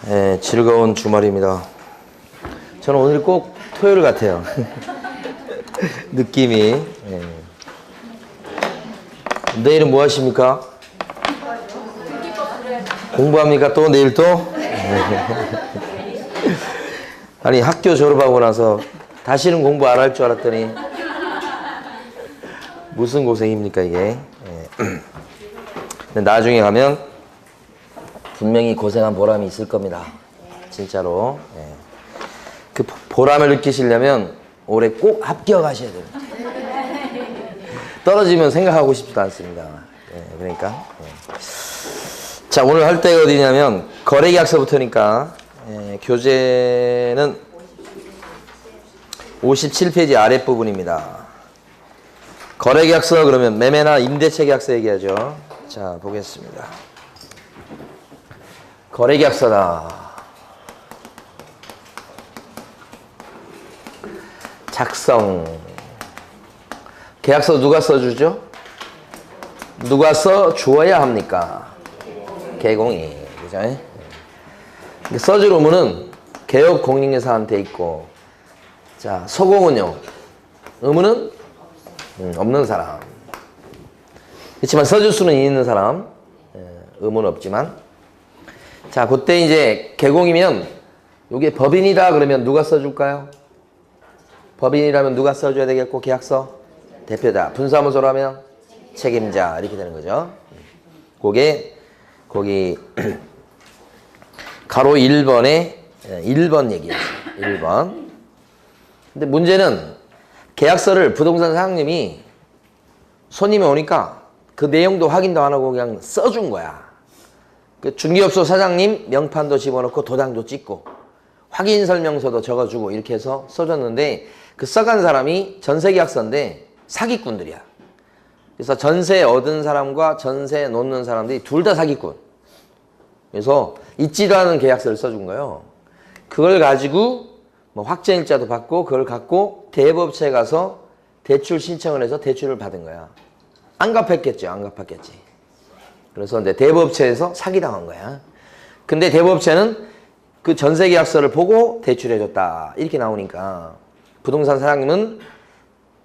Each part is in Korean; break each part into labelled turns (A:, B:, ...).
A: 네, 즐거운 주말입니다. 저는 오늘 꼭 토요일 같아요. 느낌이. 네. 내일은 뭐 하십니까? 공부합니까? 또 내일 또? 아니 학교 졸업하고 나서 다시는 공부 안 할 줄 알았더니 무슨 고생입니까 이게. 근데 나중에 가면 분명히 고생한 보람이 있을 겁니다. 진짜로. 그 보람을 느끼시려면 올해 꼭 합격하셔야 됩니다. 떨어지면 생각하고 싶지도 않습니다. 그러니까. 자, 오늘 할 때가 어디냐면 거래계약서부터니까 교재는 57페이지 아랫부분입니다. 거래계약서 그러면 매매나 임대차 계약서 얘기하죠. 자, 보겠습니다. 거래계약서다. 작성. 계약서 누가 써주죠? 누가 써주어야 합니까? 개공이. 그죠? 써줄 의무는 개업공인중개사한테 있고, 자, 서공은요? 의무는 없는 사람. 그렇지만 써줄 수는 있는 사람. 의무는 없지만. 자, 그때 이제 개공이면 이게 법인이다 그러면 누가 써줄까요? 법인이라면 누가 써줘야 되겠고, 계약서? 대표자. 분사무소라면 책임자. 이렇게 되는 거죠. 그게 거기 가로 1번에 1번 얘기예요. 1번. 근데 문제는 계약서를 부동산 사장님이 손님이 오니까 그 내용도 확인도 안 하고 그냥 써준 거야. 그 중개업소 사장님 명판도 집어넣고 도장도 찍고 확인설명서도 적어주고 이렇게 해서 써줬는데 그 써간 사람이 전세계약서인데 사기꾼들이야. 그래서 전세 얻은 사람과 전세 놓는 사람들이 둘 다 사기꾼. 그래서 있지도 않은 계약서를 써준 거예요. 그걸 가지고 뭐 확정일자도 받고 그걸 갖고 대법원에 가서 대출 신청을 해서 대출을 받은 거야. 안 갚았겠죠. 안 갚았겠지. 그래서 이제 대법원에서 사기당한 거야. 근데 대법원은 그 전세계약서를 보고 대출해줬다. 이렇게 나오니까 부동산 사장님은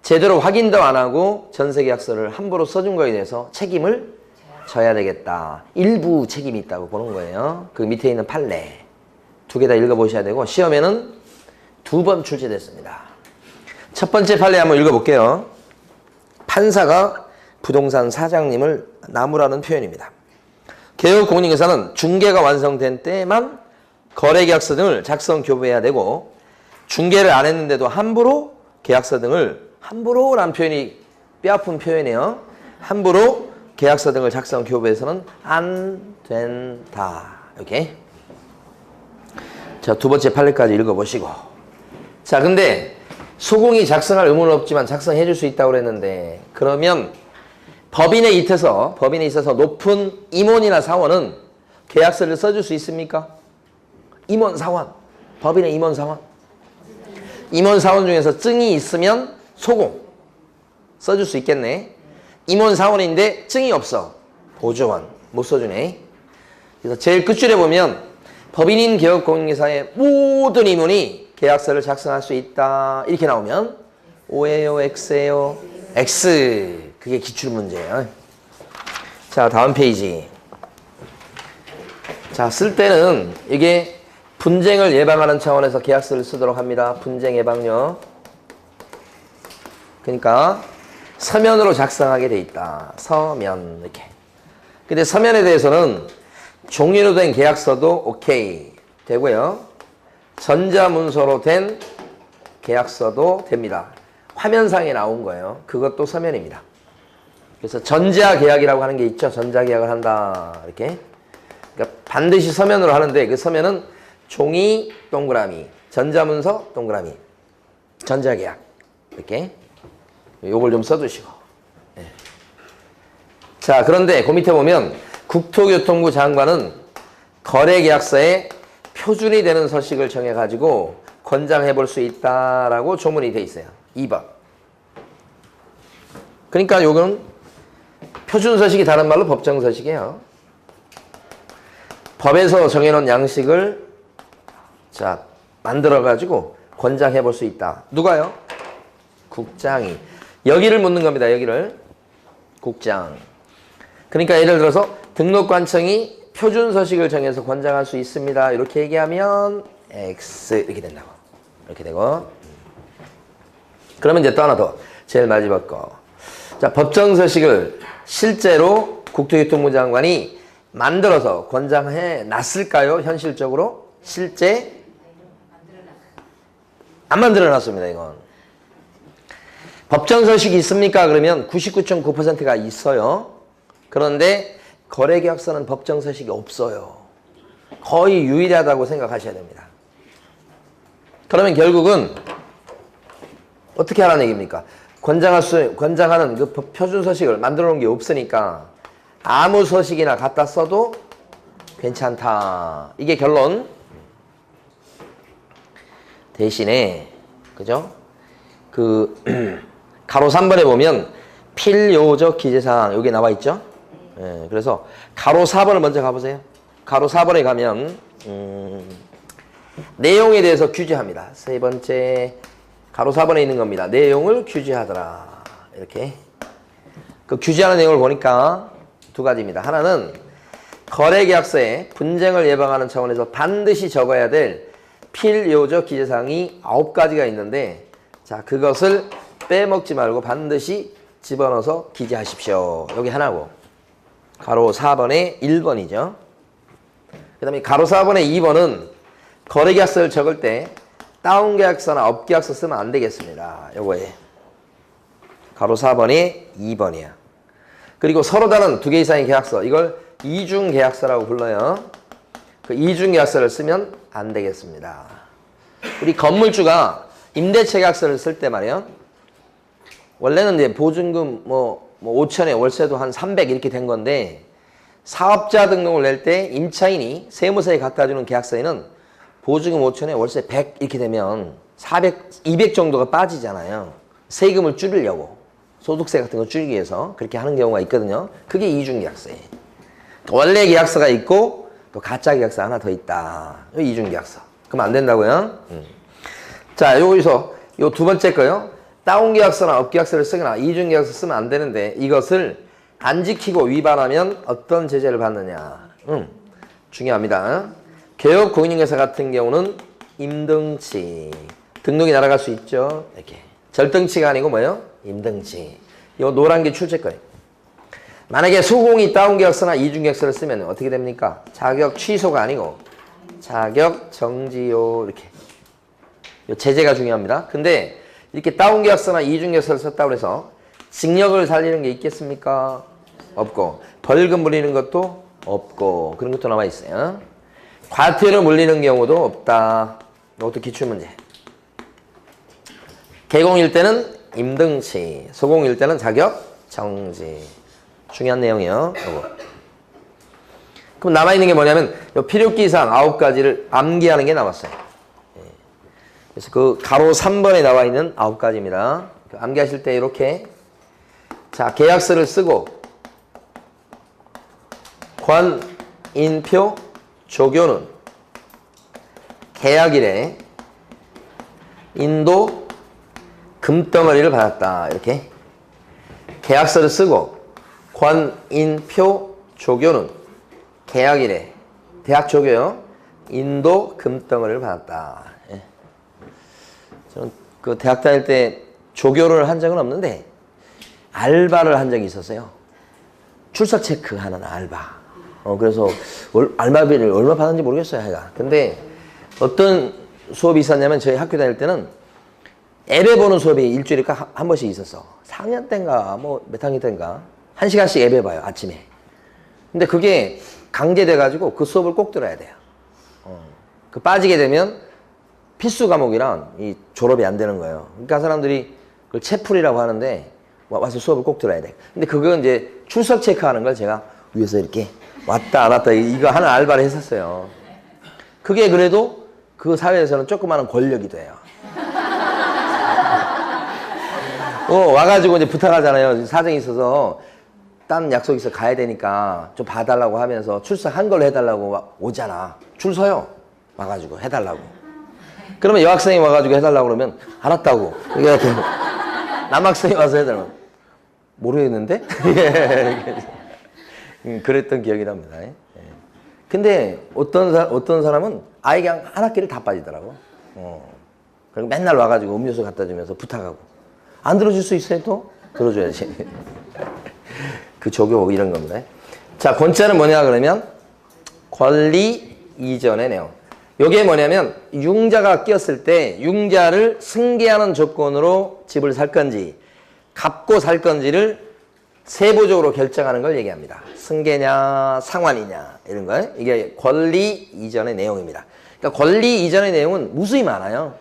A: 제대로 확인도 안 하고 전세계약서를 함부로 써준 거에 대해서 책임을 져야 되겠다. 일부 책임이 있다고 보는 거예요. 그 밑에 있는 판례 두 개 다 읽어보셔야 되고 시험에는 2번 출제됐습니다. 첫 번째 판례 한번 읽어볼게요. 판사가 부동산 사장님을 나무라는 표현입니다. 개업공인중개사는 중개가 완성된 때만 거래계약서 등을 작성 교부해야 되고 중개를 안 했는데도 함부로 계약서 등을 함부로라는 표현이 뼈아픈 표현이에요. 함부로 계약서 등을 작성 교부해서는 안 된다. 이렇게. 자, 두 번째 판례까지 읽어보시고. 자, 근데 소공이 작성할 의무는 없지만 작성해 줄 수 있다고 그랬는데 그러면 법인에 있어서 높은 임원이나 사원은 계약서를 써줄 수 있습니까? 임원, 사원. 법인의 임원, 사원. 임원, 사원 중에서 증이 있으면 소공. 써줄 수 있겠네. 임원, 사원인데 증이 없어. 보조원. 못 써주네. 그래서 제일 끝줄에 보면 법인인 개업공인중개사의 모든 임원이 계약서를 작성할 수 있다. 이렇게 나오면 O예요, X예요? X. 그게 기출문제예요. 자, 다음 페이지. 자, 쓸 때는 이게 분쟁을 예방하는 차원에서 계약서를 쓰도록 합니다. 분쟁 예방요. 그러니까 서면으로 작성하게 돼 있다. 서면 이렇게. 근데 서면에 대해서는 종이로 된 계약서도 오케이 되고요. 전자문서로 된 계약서도 됩니다. 화면상에 나온 거예요. 그것도 서면입니다. 그래서 전자계약이라고 하는 게 있죠. 전자계약을 한다. 이렇게. 그러니까 반드시 서면으로 하는데 그 서면은 종이 동그라미, 전자문서 동그라미, 전자계약. 이렇게. 요걸 좀 써두시고. 네. 자, 그런데 그 밑에 보면 국토교통부 장관은 거래계약서에 표준이 되는 서식을 정해가지고 권장해 볼 수 있다라고 조문이 돼 있어요. 2번. 그러니까 요건 표준 서식이 다른 말로 법정 서식이에요. 법에서 정해놓은 양식을 자, 만들어가지고 권장해 볼 수 있다. 누가요? 국장이. 여기를 묻는 겁니다. 여기를. 국장. 그러니까 예를 들어서 등록관청이 표준서식을 정해서 권장할 수 있습니다. 이렇게 얘기하면 X 이렇게 된다고. 이렇게 되고. 그러면 이제 또 하나 더. 제일 마지막 거. 자, 법정서식을 실제로 국토교통부 장관이 만들어서 권장해 놨을까요? 현실적으로? 실제? 안 만들어 놨습니다. 이건. 법정서식이 있습니까? 그러면 99.9%가 있어요. 그런데 거래계약서는 법정서식이 없어요. 거의 유일하다고 생각하셔야 됩니다. 그러면 결국은 어떻게 하라는 얘기입니까? 권장하는 그 표준서식을 만들어 놓은 게 없으니까 아무 서식이나 갖다 써도 괜찮다. 이게 결론. 대신에, 그죠? 가로 3번에 보면 필요적 기재사항, 여기 나와 있죠? 예, 그래서 가로 4번을 먼저 가보세요. 가로 4번에 가면, 내용에 대해서 규제합니다. 세 번째, 가로 4번에 있는 겁니다. 내용을 규제하더라. 이렇게. 그 규제하는 내용을 보니까 두 가지입니다. 하나는 거래계약서에 분쟁을 예방하는 차원에서 반드시 적어야 될 필요적 기재사항이 9가지가 있는데, 자, 그것을 빼먹지 말고 반드시 집어넣어서 기재하십시오. 여기 하나고. 가로 4번에 1번이죠. 그 다음에 가로 4번에 2번은 거래계약서를 적을 때 다운계약서나 업계약서 쓰면 안 되겠습니다. 요거에. 가로 4번에 2번이야. 그리고 서로 다른 두 개 이상의 계약서, 이걸 이중계약서라고 불러요. 그 이중계약서를 쓰면 안 되겠습니다. 우리 건물주가 임대차 계약서를 쓸 때 말이에요. 원래는 이제 보증금 뭐 5천에 월세도 한 300 이렇게 된 건데, 사업자 등록을 낼 때 임차인이 세무서에 갖다 주는 계약서에는 보증금 5천에 월세 100 이렇게 되면 400, 200 정도가 빠지잖아요. 세금을 줄이려고. 소득세 같은 거 줄이기 위해서 그렇게 하는 경우가 있거든요. 그게 이중계약서예요. 원래 계약서가 있고 또 가짜 계약서 하나 더 있다. 이중계약서. 그럼 안 된다고요? 자, 여기서 요 두 번째 거요. 다운계약서나 업계약서를 쓰거나 이중계약서 쓰면 안 되는데, 이것을 안 지키고 위반하면 어떤 제재를 받느냐. 중요합니다. 개업 공인중개사 같은 경우는 임등치. 등록이 날아갈 수 있죠. 이렇게. 절등치가 아니고 뭐예요? 임등치. 요 노란 게 출제 거예요. 만약에 소공이 다운계약서나 이중계약서를 쓰면 어떻게 됩니까? 자격 취소가 아니고 자격 정지요. 이렇게. 요 제재가 중요합니다. 근데 이렇게 다운계약서나 이중계약서를 썼다고 해서 징역을 살리는 게 있겠습니까? 없고, 벌금 물리는 것도 없고, 그런 것도 나와 있어요. 과태료 물리는 경우도 없다. 이것도 기출문제. 개공일 때는 임등치, 소공일 때는 자격 정지. 중요한 내용이요. 요거. 그럼 남아있는 게 뭐냐면 요 필요기사항 9가지를 암기하는 게 남았어요. 그래서 그 가로 3번에 나와 있는 9가지입니다. 암기하실 때 이렇게, 자, 계약서를 쓰고 권인표 조교는 계약일에 인도 금덩어리를 받았다. 이렇게. 계약서를 쓰고 권인표 조교는 계약일에, 대학 조교요, 인도 금덩어리를 받았다. 예. 저는 그 대학 다닐 때 조교를 한 적은 없는데 알바를 한 적이 있었어요. 출석 체크하는 알바. 그래서 알바비를 얼마 받았는지 모르겠어요, 하여간. 근데 어떤 수업이 있었냐면 저희 학교 다닐 때는 예배 보는 수업이 일주일에 한 번씩 있었어. 4학년 때인가 뭐 몇 학년 때인가 1시간씩 예배 봐요, 아침에. 근데 그게 강제돼가지고 그 수업을 꼭 들어야 돼요. 그 빠지게 되면 필수 과목이랑 이 졸업이 안 되는 거예요. 그러니까 사람들이 그걸 채플이라고 하는데 와서 수업을 꼭 들어야 돼. 근데 그건 이제 출석 체크하는 걸 제가 위에서 이렇게 왔다 안 왔다 이거 하는 알바를 했었어요. 그게 그래도 그 사회에서는 조그마한 권력이 돼요. 와가지고 이제 부탁하잖아요. 사정이 있어서 딴 약속 있어 가야 되니까 좀 봐달라고 하면서 출석한 걸로 해달라고 오잖아. 줄 서요. 와가지고 해달라고. 그러면 여학생이 와가지고 해달라고 그러면 알았다고. 이렇게 남학생이 와서 해달라고. 모르겠는데? 그랬던 기억이 납니다. 근데 어떤 사람은 아예 그냥 한 학기를 다 빠지더라고. 그리고 맨날 와가지고 음료수 갖다 주면서 부탁하고. 안 들어줄 수 있어요, 또? 들어줘야지. 그 조교 이런 겁니다. 자, 권자는 뭐냐 그러면 권리 이전의 내용. 요게 뭐냐면 융자가 끼었을 때 융자를 승계하는 조건으로 집을 살 건지 갚고 살 건지를 세부적으로 결정하는 걸 얘기합니다. 승계냐 상환이냐 이런 거. 이게 권리 이전의 내용입니다. 그러니까 권리 이전의 내용은 무수히 많아요.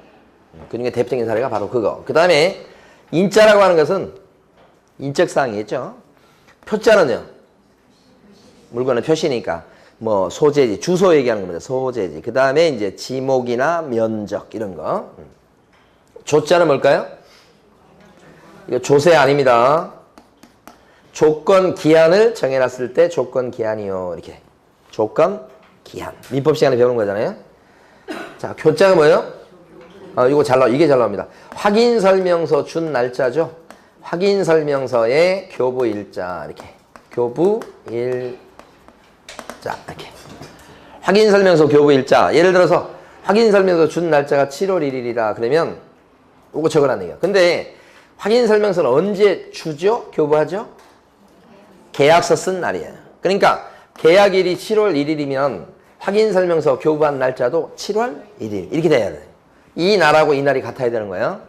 A: 그중에 대표적인 사례가 바로 그거. 그 다음에 인자라고 하는 것은 인적 사항이겠죠. 표자는요. 물건의 표시니까 뭐 소재지, 주소 얘기하는 겁니다. 소재지. 그 다음에 이제 지목이나 면적 이런 거. 조자는 뭘까요? 이거 조세 아닙니다. 조건 기한을 정해놨을 때 조건 기한이요. 이렇게 조건 기한. 민법 시간에 배우는 거잖아요. 자, 교자가 뭐예요? 이게 잘 나옵니다. 확인 설명서 준 날짜죠. 확인 설명서에 교부 일자 이렇게 교부 일자 이렇게 확인 설명서 교부 일자. 예를 들어서 확인 설명서 준 날짜가 7월 1일이다 그러면 요거 적으라는 얘기야. 근데 확인 설명서는 언제 주죠? 교부하죠? 계약서 쓴 날이에요. 그러니까 계약일이 7월 1일이면 확인 설명서 교부한 날짜도 7월 1일 이렇게 돼야 돼. 이 날하고 이 날이 같아야 되는 거예요.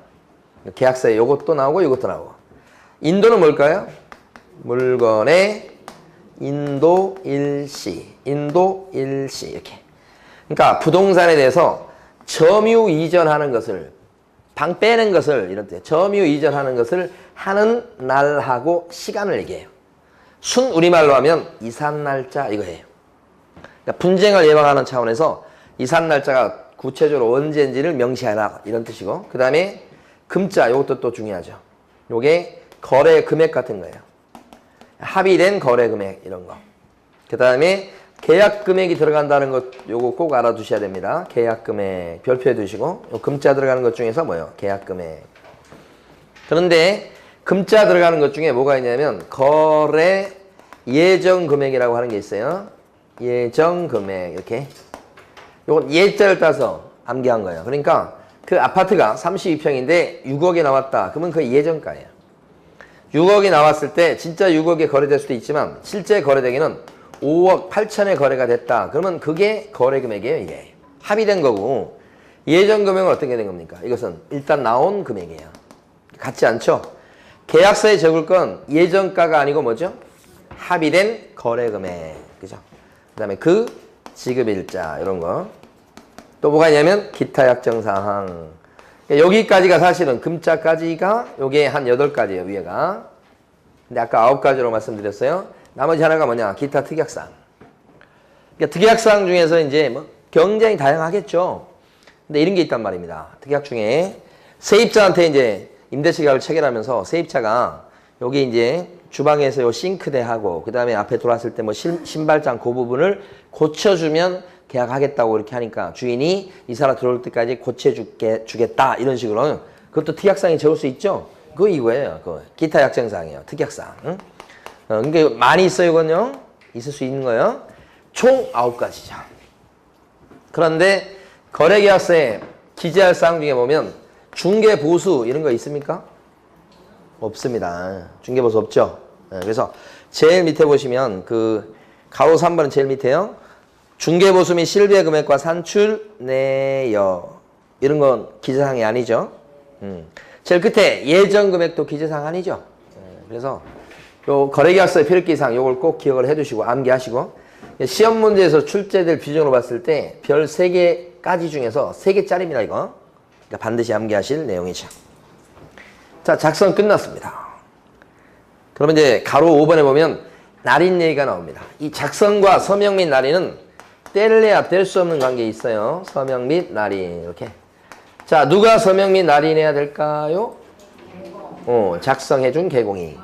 A: 계약서에 요것도 나오고 이것도 나오고. 인도는 뭘까요? 물건의 인도 일시, 인도 일시 이렇게. 그러니까 부동산에 대해서 점유 이전하는 것을 방 빼는 것을 이런 뜻. 점유 이전하는 것을 하는 날하고 시간을 얘기해요. 순 우리말로 하면 이산 날짜 이거예요. 그러니까 분쟁을 예방하는 차원에서 이산 날짜가 구체적으로 언제인지를 명시하라 이런 뜻이고, 그 다음에 금자 이것도 또 중요하죠. 요게 거래 금액 같은 거예요. 합의된 거래 금액 이런 거. 그 다음에 계약 금액이 들어간다는 것 요거 꼭 알아두셔야 됩니다. 계약 금액 별표해 두시고, 요 금자 들어가는 것 중에서 뭐예요? 계약 금액. 그런데 금자 들어가는 것 중에 뭐가 있냐면 거래 예정 금액이라고 하는 게 있어요. 예정 금액 이렇게. 요건 예자를 따서 암기한 거예요. 그러니까 그 아파트가 32평인데 6억에 나왔다. 그러면 그 예정가예요. 6억이 나왔을 때 진짜 6억에 거래될 수도 있지만 실제 거래되기는 5억 8천에 거래가 됐다. 그러면 그게 거래 금액이에요. 이게 합의된 거고, 예정 금액은 어떻게 된 겁니까? 이것은 일단 나온 금액이에요. 같지 않죠? 계약서에 적을 건 예정가가 아니고 뭐죠? 합의된 거래 금액. 그죠? 그 다음에 그 지급일자 이런 거. 또 뭐가 있냐면 기타 약정사항. 여기까지가 사실은 금자까지가 요게 한 8가지예요. 위에가. 근데 아까 9가지로 말씀드렸어요. 나머지 하나가 뭐냐? 기타 특약사항. 그러니까 특약사항 중에서 이제 뭐 굉장히 다양하겠죠. 근데 이런 게 있단 말입니다. 특약 중에 세입자한테 이제 임대차 계약을 체결하면서 세입자가 여기 이제 주방에서 요 싱크대하고 그 다음에 앞에 들어왔을 때 뭐 신발장 그 부분을 고쳐주면 계약하겠다고 이렇게 하니까 주인이 이 사람 들어올 때까지 고쳐주겠다 이런 식으로. 그것도 특약사항에 적을 수 있죠. 그거 이거예요. 그거 기타 약정사항이에요. 특약사항. 응? 그러니까 많이 있어요. 이건요. 있을 수 있는 거예요. 총 9가지죠. 그런데 거래계약서에 기재할 사항 중에 보면 중개보수 이런 거 있습니까? 없습니다. 중개보수 없죠. 그래서 제일 밑에 보시면 그 가로 3번은 제일 밑에요. 중개보수 및 실비의 금액과 산출 내역 이런 건 기재사항이 아니죠. 제일 끝에 예정 금액도 기재사항 아니죠. 그래서 요 거래계약서의 필기사항 요걸 꼭 기억을 해두시고 암기하시고, 시험 문제에서 출제될 비중으로 봤을 때 별 3개까지 중에서 3개짜리입니다. 이거. 그러니까 반드시 암기하실 내용이죠. 자, 작성 끝났습니다. 그러면 이제 가로 5번에 보면 날인 얘기가 나옵니다. 이 작성과 서명 및 날인은 뗄래야 뗄 수 없는 관계에 있어요. 서명 및 날인 이렇게. 자, 누가 서명 및 날인해야 될까요? 작성해준 개공이.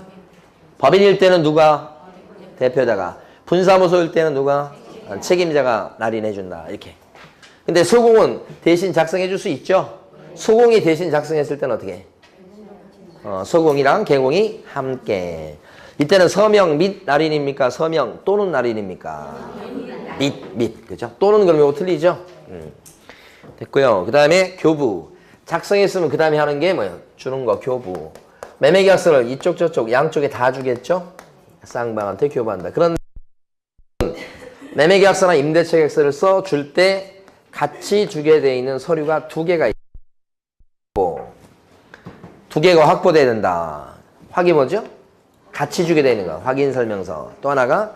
A: 법인일 때는 누가? 대표자가. 분사무소일 때는 누가? 책임자가 날인해준다. 이렇게. 근데 소공은 대신 작성해 줄 수 있죠? 소공이 대신 작성했을 때는 어떻게 해? 소공이랑 계공이 함께. 이때는 서명 및 날인입니까? 서명 또는 날인입니까? 및. 그죠? 또는 그러면 이거 틀리죠? 됐고요. 그 다음에 교부. 작성했으면 그 다음에 하는 게 뭐예요? 주는 거, 교부. 매매계약서를 이쪽 저쪽 양쪽에 다 주겠죠? 쌍방한테 교부한다. 그런 매매계약서나 임대차계약서를 써줄 때 같이 주게 돼 있는 서류가 두 개가 있고, 두 개가 확보돼야 된다. 확인 뭐죠? 같이 주게 돼 있는 거. 확인설명서. 또 하나가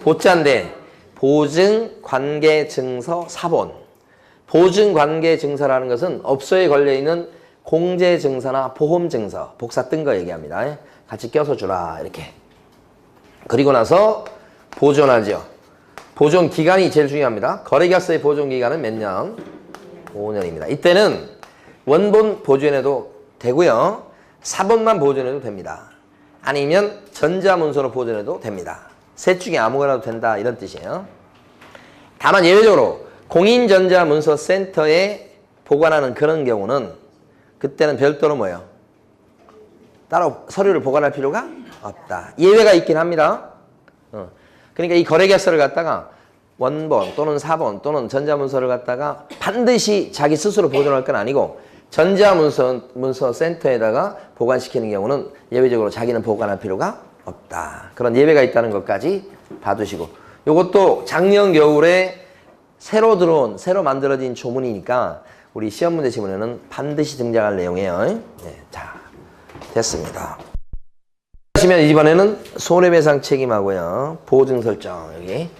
A: 보자인데 보증관계증서 사본. 보증관계증서라는 것은 업소에 걸려있는 공제증서나 보험증서, 복사 뜬 거 얘기합니다. 같이 껴서 주라 이렇게. 그리고 나서 보존하죠. 보존기간이 제일 중요합니다. 거래계약서의 보존기간은 몇 년? 5년입니다. 이때는 원본 보존해도 되고요. 사본만 보존해도 됩니다. 아니면 전자문서로 보존해도 됩니다. 셋 중에 아무거나도 된다 이런 뜻이에요. 다만 예외적으로 공인전자문서센터에 보관하는 그런 경우는 그때는 별도로 뭐예요? 따로 서류를 보관할 필요가 없다. 예외가 있긴 합니다. 그러니까 이 거래계약서를 갖다가 원본 또는 사본 또는 전자문서를 갖다가 반드시 자기 스스로 보존할 건 아니고 전자문서 센터에다가 보관시키는 경우는 예외적으로 자기는 보관할 필요가 없다. 그런 예외가 있다는 것까지 봐두시고, 이것도 작년 겨울에 새로 만들어진 조문이니까 우리 시험 문제 지문에는 반드시 등장할 내용이에요. 네, 자, 됐습니다. 하시면 이번에는 손해배상 책임하고요. 보증 설정 여기.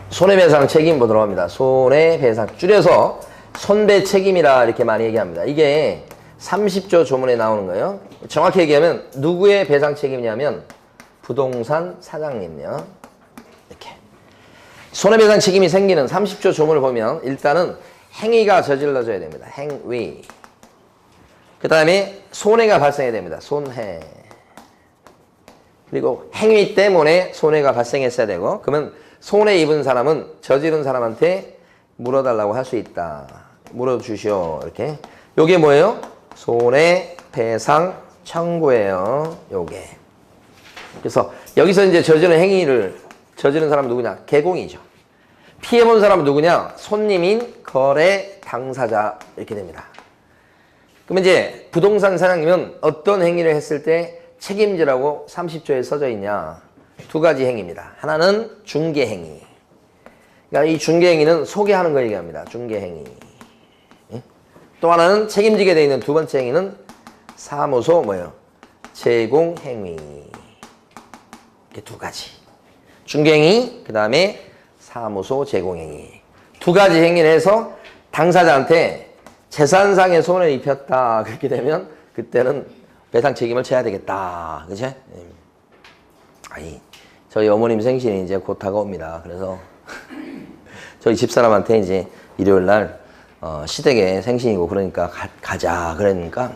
A: 손해배상 책임 보도록 합니다. 손해배상 줄여서 손배 책임이라 이렇게 많이 얘기합니다. 이게 30조 조문에 나오는 거예요. 정확히 얘기하면 누구의 배상 책임이냐면 부동산 사장님요. 이렇게. 손해배상 책임이 생기는 30조 조문을 보면 일단은 행위가 저질러져야 됩니다. 행위. 그 다음에 손해가 발생해야 됩니다. 손해. 그리고 행위 때문에 손해가 발생했어야 되고, 그러면 손해 입은 사람은 저지른 사람한테 물어달라고 할 수 있다. 물어주시오. 이렇게. 요게 뭐예요? 손해배상 청구예요. 요게. 그래서 여기서 이제 저지른 행위를 저지른 사람은 누구냐? 개공이죠. 피해본 사람은 누구냐? 손님인 거래 당사자 이렇게 됩니다. 그럼 이제 부동산 사장님은 어떤 행위를 했을 때 책임지라고 30조에 써져 있냐? 두 가지 행위입니다. 하나는 중개행위. 그러니까 이 중개행위는 소개하는 거 얘기합니다. 중개행위. 또 하나는 책임지게 되어 있는 두 번째 행위는 사무소 뭐예요? 제공행위. 이렇게 두 가지. 중개행위, 그 다음에 사무소 제공행위. 두 가지 행위를 해서 당사자한테 재산상의 손해를 입혔다. 그렇게 되면 그때는 배상 책임을 져야 되겠다. 그치? 아니, 저희 어머님 생신이 이제 곧 다가옵니다. 그래서 저희 집사람한테 이제 일요일 날 시댁에 생신이고 그러니까 가자 그러니까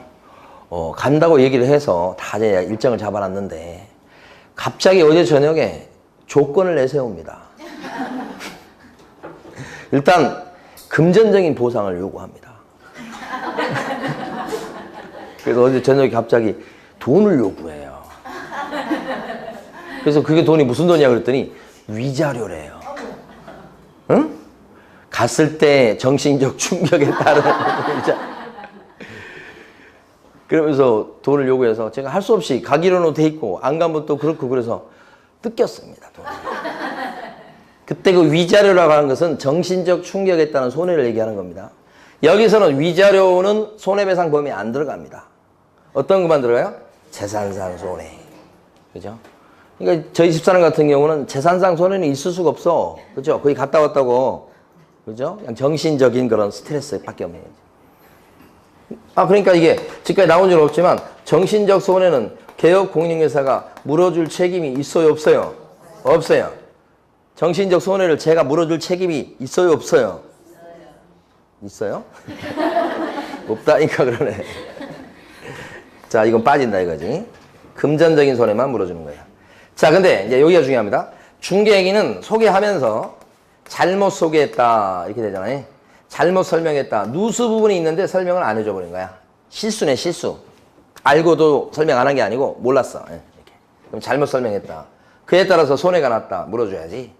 A: 간다고 얘기를 해서 다 이제 일정을 잡아놨는데 갑자기 어제 저녁에 조건을 내세웁니다. 일단 금전적인 보상을 요구합니다. 그래서 어제 저녁에 갑자기 돈을 요구해요. 그래서 그게 돈이 무슨 돈이야 그랬더니 위자료래요. 응? 갔을 때 정신적 충격에 따른 그러면서 돈을 요구해서 제가 할 수 없이 가기로는 돼 있고 안 가면 또 그렇고 그래서 뜯겼습니다. 돈을. 그때 그 위자료라고 하는 것은 정신적 충격에 따른 손해를 얘기하는 겁니다. 여기서는 위자료는 손해배상 범위에 안 들어갑니다. 어떤 것만 들어가요? 재산상 손해. 그죠? 그러니까 저희 집사람 같은 경우는 재산상 손해는 있을 수가 없어. 그죠? 거기 갔다 왔다고. 그죠? 그냥 정신적인 그런 스트레스밖에 없는 거지. 그러니까 이게 지금까지 나온 적은 없지만 정신적 손해는 개업 공인중개사가 물어줄 책임이 있어요, 없어요? 없어요. 정신적 손해를 제가 물어줄 책임이 있어요, 없어요? 있어요? 없다니까 그러네. 자, 이건 빠진다 이거지. 금전적인 손해만 물어주는 거예요. 자, 근데 이제 여기가 중요합니다. 중개행위는 소개하면서 잘못 소개했다 이렇게 되잖아요. 잘못 설명했다. 누수 부분이 있는데 설명을 안 해줘 버린 거야. 실수네, 실수. 알고도 설명 안 한 게 아니고 몰랐어. 예, 이렇게. 그럼 잘못 설명했다. 그에 따라서 손해가 났다. 물어줘야지.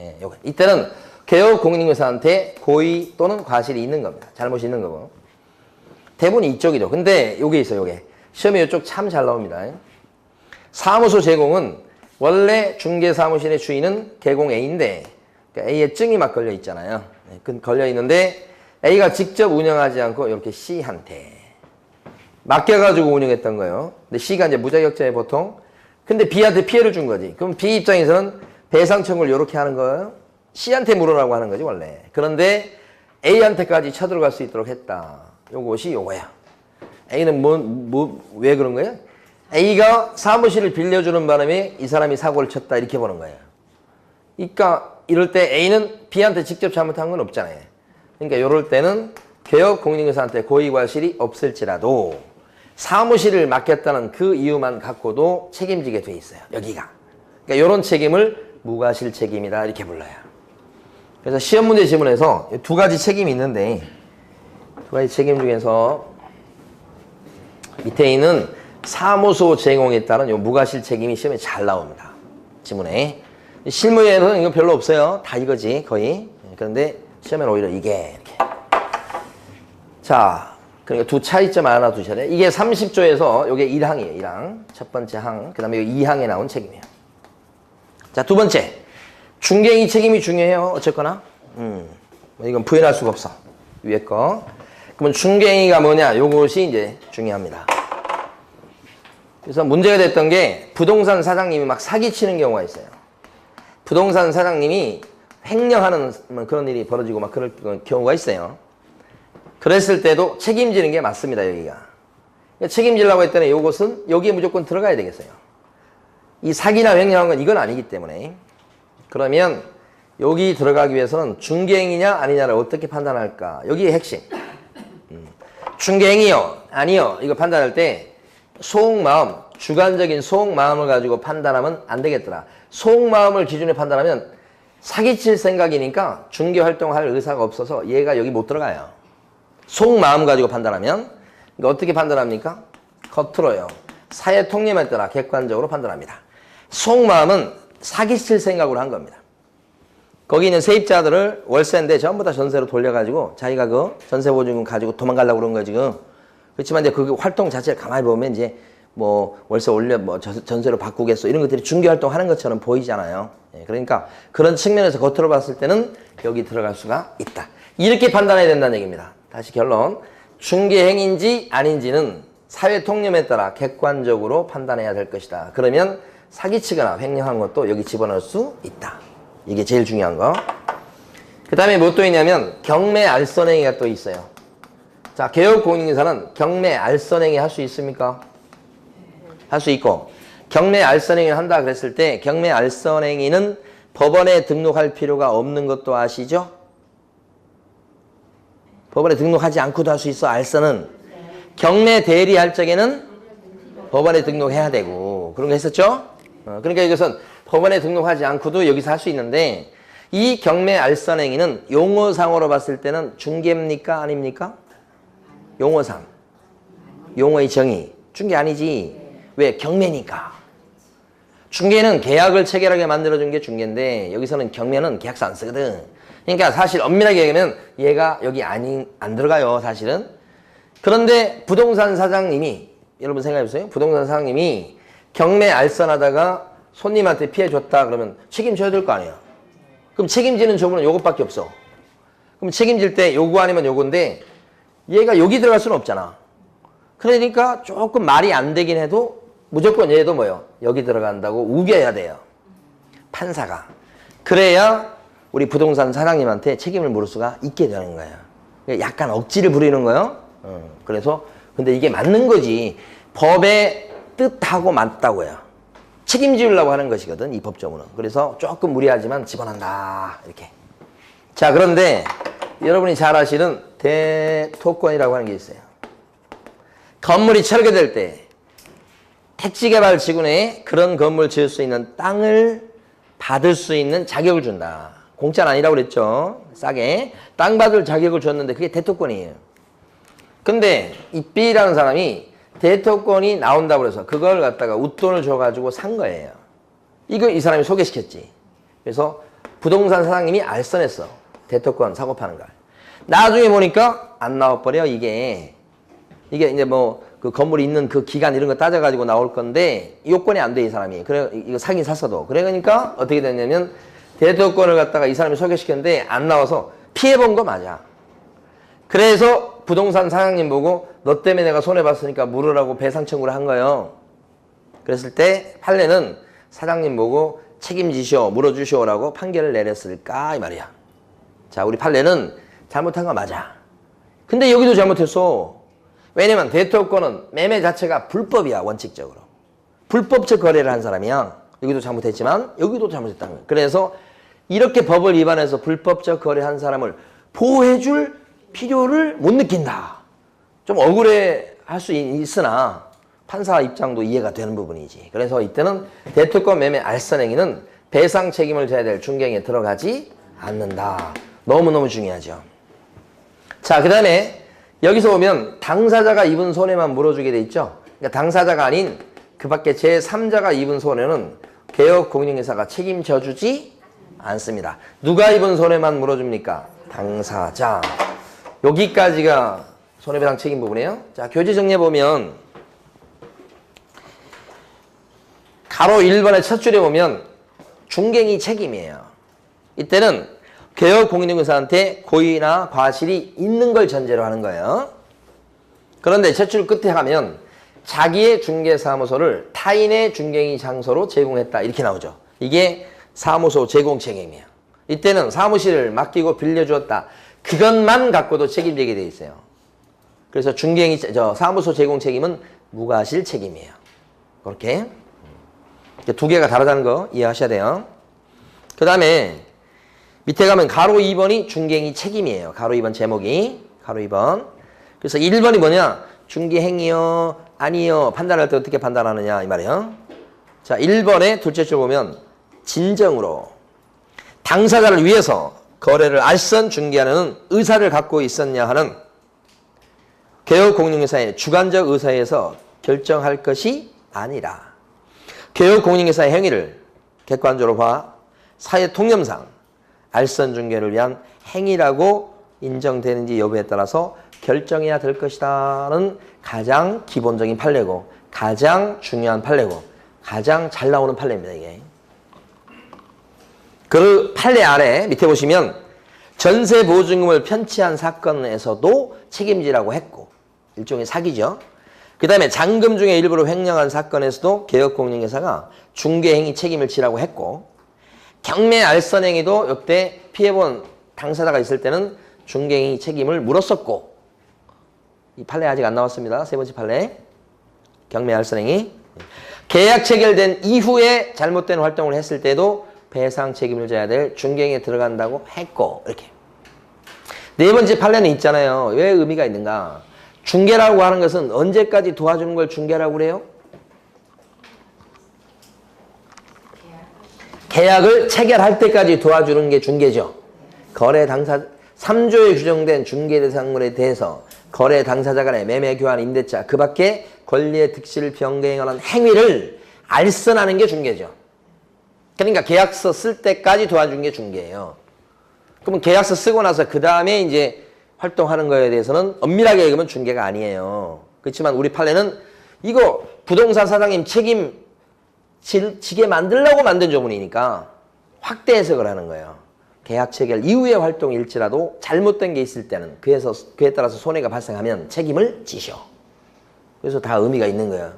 A: 예, 요거. 이때는 개업 공인중개사한테 고의 또는 과실이 있는 겁니다. 잘못이 있는 거고. 대부분 이쪽이죠. 근데 요게 있어요, 요게. 시험에 이쪽 참 잘 나옵니다. 사무소 제공은 원래 중개사무실의 주인은 개공 A인데 그러니까 A의 증이 막 걸려 있잖아요. 걸려 있는데 A가 직접 운영하지 않고 이렇게 C한테 맡겨가지고 운영했던 거예요. 근데 C가 이제 무자격자에 보통. 근데 B한테 피해를 준 거지. 그럼 B 입장에서는 배상 청구를 이렇게 하는 거예요. C한테 물으라고 하는 거지 원래. 그런데 A한테까지 쳐들어갈 수 있도록 했다. 요것이 요거야. A는 왜 그런 거예요? A가 사무실을 빌려주는 바람에 이 사람이 사고를 쳤다 이렇게 보는 거예요. 그러니까 이럴 때 A는 B한테 직접 잘못한 건 없잖아요. 그러니까 이럴 때는 개업 공인중개사한테 고의 과실이 없을지라도 사무실을 맡겼다는 그 이유만 갖고도 책임지게 돼 있어요. 여기가. 그러니까 이런 책임을 무과실 책임이다 이렇게 불러요. 그래서 시험 문제 지문에서 두 가지 책임이 있는데 두 가지 책임 중에서 밑에 있는 사무소 제공에 따른 요 무과실 책임이 시험에 잘 나옵니다. 지문에. 실무에는 이거 별로 없어요. 다 이거지 거의. 그런데 시험에는 오히려 이게 이렇게. 자, 그러니까 두 차이점 하나 두셔야 돼요. 이게 30조에서 이게 1항이에요. 1항. 첫 번째 항. 그 다음에 2항에 나온 책임이에요. 자, 두 번째. 중개행위 책임이 중요해요. 어쨌거나. 이건 부인할 수가 없어. 위에 거. 그러면 중개행위가 뭐냐? 요것이 이제 중요합니다. 그래서 문제가 됐던 게 부동산 사장님이 막 사기치는 경우가 있어요. 부동산 사장님이 횡령하는 그런 일이 벌어지고 막 그럴 경우가 있어요. 그랬을 때도 책임지는 게 맞습니다, 여기가. 책임지려고 했더니 요것은 여기에 무조건 들어가야 되겠어요. 이 사기나 횡령한 건 이건 아니기 때문에. 그러면 여기 들어가기 위해서는 중개행위냐 아니냐를 어떻게 판단할까? 여기에 핵심. 중개행위요? 아니요? 이거 판단할 때 속마음, 주관적인 속마음을 가지고 판단하면 안 되겠더라. 속마음을 기준에 판단하면 사기칠 생각이니까 중개활동할 의사가 없어서 얘가 여기 못 들어가요. 속마음 가지고 판단하면. 그러니까 어떻게 판단합니까? 겉으로요. 사회 통념에 따라 객관적으로 판단합니다. 속마음은 사기칠 생각으로 한 겁니다. 거기 있는 세입자들을 월세인데 전부 다 전세로 돌려가지고 자기가 그 전세보증금 가지고 도망가려고 그런 거예요, 지금. 그렇지만 이제 그 활동 자체를 가만히 보면 이제 뭐 월세 올려 뭐 전세로 바꾸겠어 이런 것들이 중개활동 하는 것처럼 보이잖아요. 예, 그러니까 그런 측면에서 겉으로 봤을 때는 여기 들어갈 수가 있다. 이렇게 판단해야 된다는 얘기입니다. 다시 결론. 중개행위인지 아닌지는 사회 통념에 따라 객관적으로 판단해야 될 것이다. 그러면 사기치거나 횡령한 것도 여기 집어넣을 수 있다. 이게 제일 중요한 거. 그 다음에 뭐 또 있냐면 경매 알선행위가 또 있어요. 자, 개업 공인중개사는 경매 알선행위 할 수 있습니까? 할 수 있고, 경매 알선행위를 한다 그랬을 때 경매 알선행위는 법원에 등록할 필요가 없는 것도 아시죠? 법원에 등록하지 않고도 할 수 있어. 알선은 경매 대리할 적에는 법원에 등록해야 되고 그런 거 했었죠? 그러니까 이것은 법원에 등록하지 않고도 여기서 할 수 있는데 이 경매 알선행위는 용어상으로 봤을 때는 중개입니까? 아닙니까? 용어상. 용어의 정의. 중개 아니지. 왜? 경매니까. 중개는 계약을 체결하게 만들어준 게 중개인데 여기서는 경매는 계약서 안 쓰거든. 그러니까 사실 엄밀하게 얘기하면 얘가 여기 안 들어가요, 사실은. 그런데 부동산 사장님이, 여러분 생각해보세요. 부동산 사장님이 경매 알선하다가 손님한테 피해 줬다 그러면 책임져야 될 거 아니야. 그럼 책임지는 조문은 요것밖에 없어. 그럼 책임질 때 요거 아니면 요건데 얘가 여기 들어갈 수는 없잖아. 그러니까 조금 말이 안 되긴 해도 무조건 얘도 뭐요? 여기 들어간다고 우겨야 돼요. 판사가. 그래야 우리 부동산 사장님한테 책임을 물을 수가 있게 되는 거예요. 약간 억지를 부리는 거예요. 그래서 근데 이게 맞는 거지. 법의 뜻하고 맞다고요. 책임지려고 하는 것이거든, 이 법조문은. 그래서 조금 무리하지만 집어넣는다. 이렇게. 자, 그런데 여러분이 잘 아시는 대토권이라고 하는 게 있어요. 건물이 철거될 때 택지개발 지구내에 그런 건물 지을 수 있는 땅을 받을 수 있는 자격을 준다. 공짜는 아니라고 그랬죠. 싸게. 땅 받을 자격을 줬는데 그게 대토권이에요. 근데 이 B라는 사람이 대토권이 나온다고 그래서 그걸 갖다가 웃돈을 줘가지고 산 거예요. 이거 이 사람이 소개시켰지. 그래서 부동산 사장님이 알선했어. 대토권 사고 파는 걸. 나중에 보니까 안 나와버려, 이게 이제 뭐 그 건물이 있는 그 기간 이런 거 따져가지고 나올 건데 요건이 안 돼, 이 사람이. 그래, 이거 사긴 샀어도. 그러니까 어떻게 됐냐면 대토권을 갖다가 이 사람이 소개시켰는데 안 나와서 피해본 거 맞아. 그래서 부동산 사장님 보고 너 때문에 내가 손해봤으니까 물으라고 배상 청구를 한 거예요. 그랬을 때 판례는 사장님 보고 책임지시오, 물어주시오라고 판결을 내렸을까 이 말이야. 자, 우리 판례는 잘못한 거 맞아. 근데 여기도 잘못했어. 왜냐면 대토권은 매매 자체가 불법이야, 원칙적으로. 불법적 거래를 한 사람이야. 여기도 잘못했지만 여기도 잘못했다는 거야. 그래서 이렇게 법을 위반해서 불법적 거래한 사람을 보호해줄 필요를 못 느낀다. 좀 억울해 할 수 있으나 판사 입장도 이해가 되는 부분이지. 그래서 이때는 대토권 매매 알선행위는 배상 책임을 져야 될 중개행위에 들어가지 않는다. 너무너무 중요하죠. 자, 그 다음에 여기서 보면 당사자가 입은 손해만 물어주게 돼 있죠. 그러니까 당사자가 아닌 그 밖에 제3자가 입은 손해는 개업공인중개사가 책임져 주지 않습니다. 누가 입은 손해만 물어줍니까? 당사자. 여기까지가 손해배상 책임 부분이에요. 자, 교재 정리해 보면 가로 1번의 첫 줄에 보면 중개행위 책임이에요. 이때는 개업공인중개사한테 고의나 과실이 있는 걸 전제로 하는 거예요. 그런데 첫 줄 끝에 가면 자기의 중개사무소를 타인의 중개행위 장소로 제공했다 이렇게 나오죠. 이게 사무소 제공 책임이에요. 이때는 사무실을 맡기고 빌려주었다. 그것만 갖고도 책임지게 돼 있어요. 그래서 중개행위, 사무소 제공 책임은 무과실 책임이에요. 그렇게 두 개가 다르다는 거 이해하셔야 돼요. 그 다음에 밑에 가면 가로 2번이 중개행위 책임이에요. 가로 2번 제목이 가로 2번. 그래서 1번이 뭐냐? 중개행위요 아니요 판단할 때 어떻게 판단하느냐 이 말이에요. 자, 1번의 둘째 줄 보면 진정으로 당사자를 위해서 거래를 알선 중개하는 의사를 갖고 있었냐 하는 개업공인중개사의 주관적 의사에 의해서 결정할 것이 아니라 개업공인중개사의 행위를 객관적으로 봐 사회 통념상 알선 중개를 위한 행위라고 인정되는지 여부에 따라서 결정해야 될 것이다는 가장 기본적인 판례고 가장 중요한 판례고 가장 잘 나오는 판례입니다, 이게. 그 판례 아래 밑에 보시면 전세 보증금을 편취한 사건에서도 책임지라고 했고 일종의 사기죠. 그 다음에 잔금 중에 일부를 횡령한 사건에서도 개업공인중개사가 중개행위 책임을 지라고 했고 경매 알선행위도 역대 피해본 당사자가 있을 때는 중개행위 책임을 물었었고 이 판례 아직 안 나왔습니다. 세 번째 판례 경매 알선행위 계약 체결된 이후에 잘못된 활동을 했을 때도 배상 책임을 져야 될 중개행위에 들어간다고 했고 이렇게 네 번째 판례는 있잖아요. 왜 의미가 있는가? 중개라고 하는 것은 언제까지 도와주는 걸 중개라고 그래요? 계약을 체결할 때까지 도와주는 게 중개죠. 거래 당사 3조에 규정된 중개 대상물에 대해서 거래 당사자 간의 매매 교환 임대차 그 밖에 권리의 득실을 변경하는 행위를 알선하는 게 중개죠. 그러니까 계약서 쓸 때까지 도와준 게 중개예요. 그러면 계약서 쓰고 나서 그 다음에 이제 활동하는 거에 대해서는 엄밀하게 얘기하면 중개가 아니에요. 그렇지만 우리 판례는 이거 부동산 사장님 책임 지게 만들려고 만든 조문이니까 확대 해석을 하는 거예요. 계약 체결 이후의 활동일지라도 잘못된 게 있을 때는 그에 따라서 손해가 발생하면 책임을 지셔. 그래서 다 의미가 있는 거예요.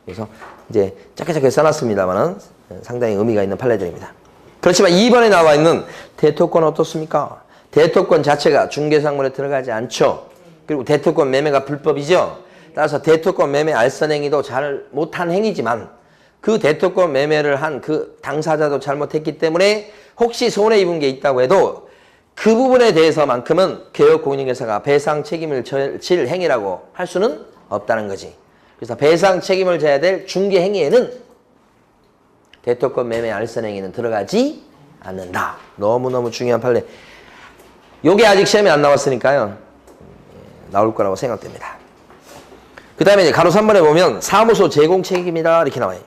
A: 그래서 이제 짧게 써놨습니다만은 상당히 의미가 있는 판례들입니다. 그렇지만 2번에 나와 있는 대토권은 어떻습니까? 대토권 자체가 중개상물에 들어가지 않죠. 그리고 대토권 매매가 불법이죠. 따라서 대토권 매매 알선행위도 잘 못한 행위지만 그 대토권 매매를 한 그 당사자도 잘못했기 때문에 혹시 손해 입은 게 있다고 해도 그 부분에 대해서만큼은 개업공인중개사가 배상 책임을 질 행위라고 할 수는 없다는 거지. 그래서 배상 책임을 져야 될 중개 행위에는 대토권 매매 알선 행위는 들어가지 않는다. 너무너무 중요한 판례. 요게 아직 시험에 안 나왔으니까요. 나올 거라고 생각됩니다. 그 다음에 이제 가로 3번에 보면 사무소 제공 책임이다 이렇게 나와요.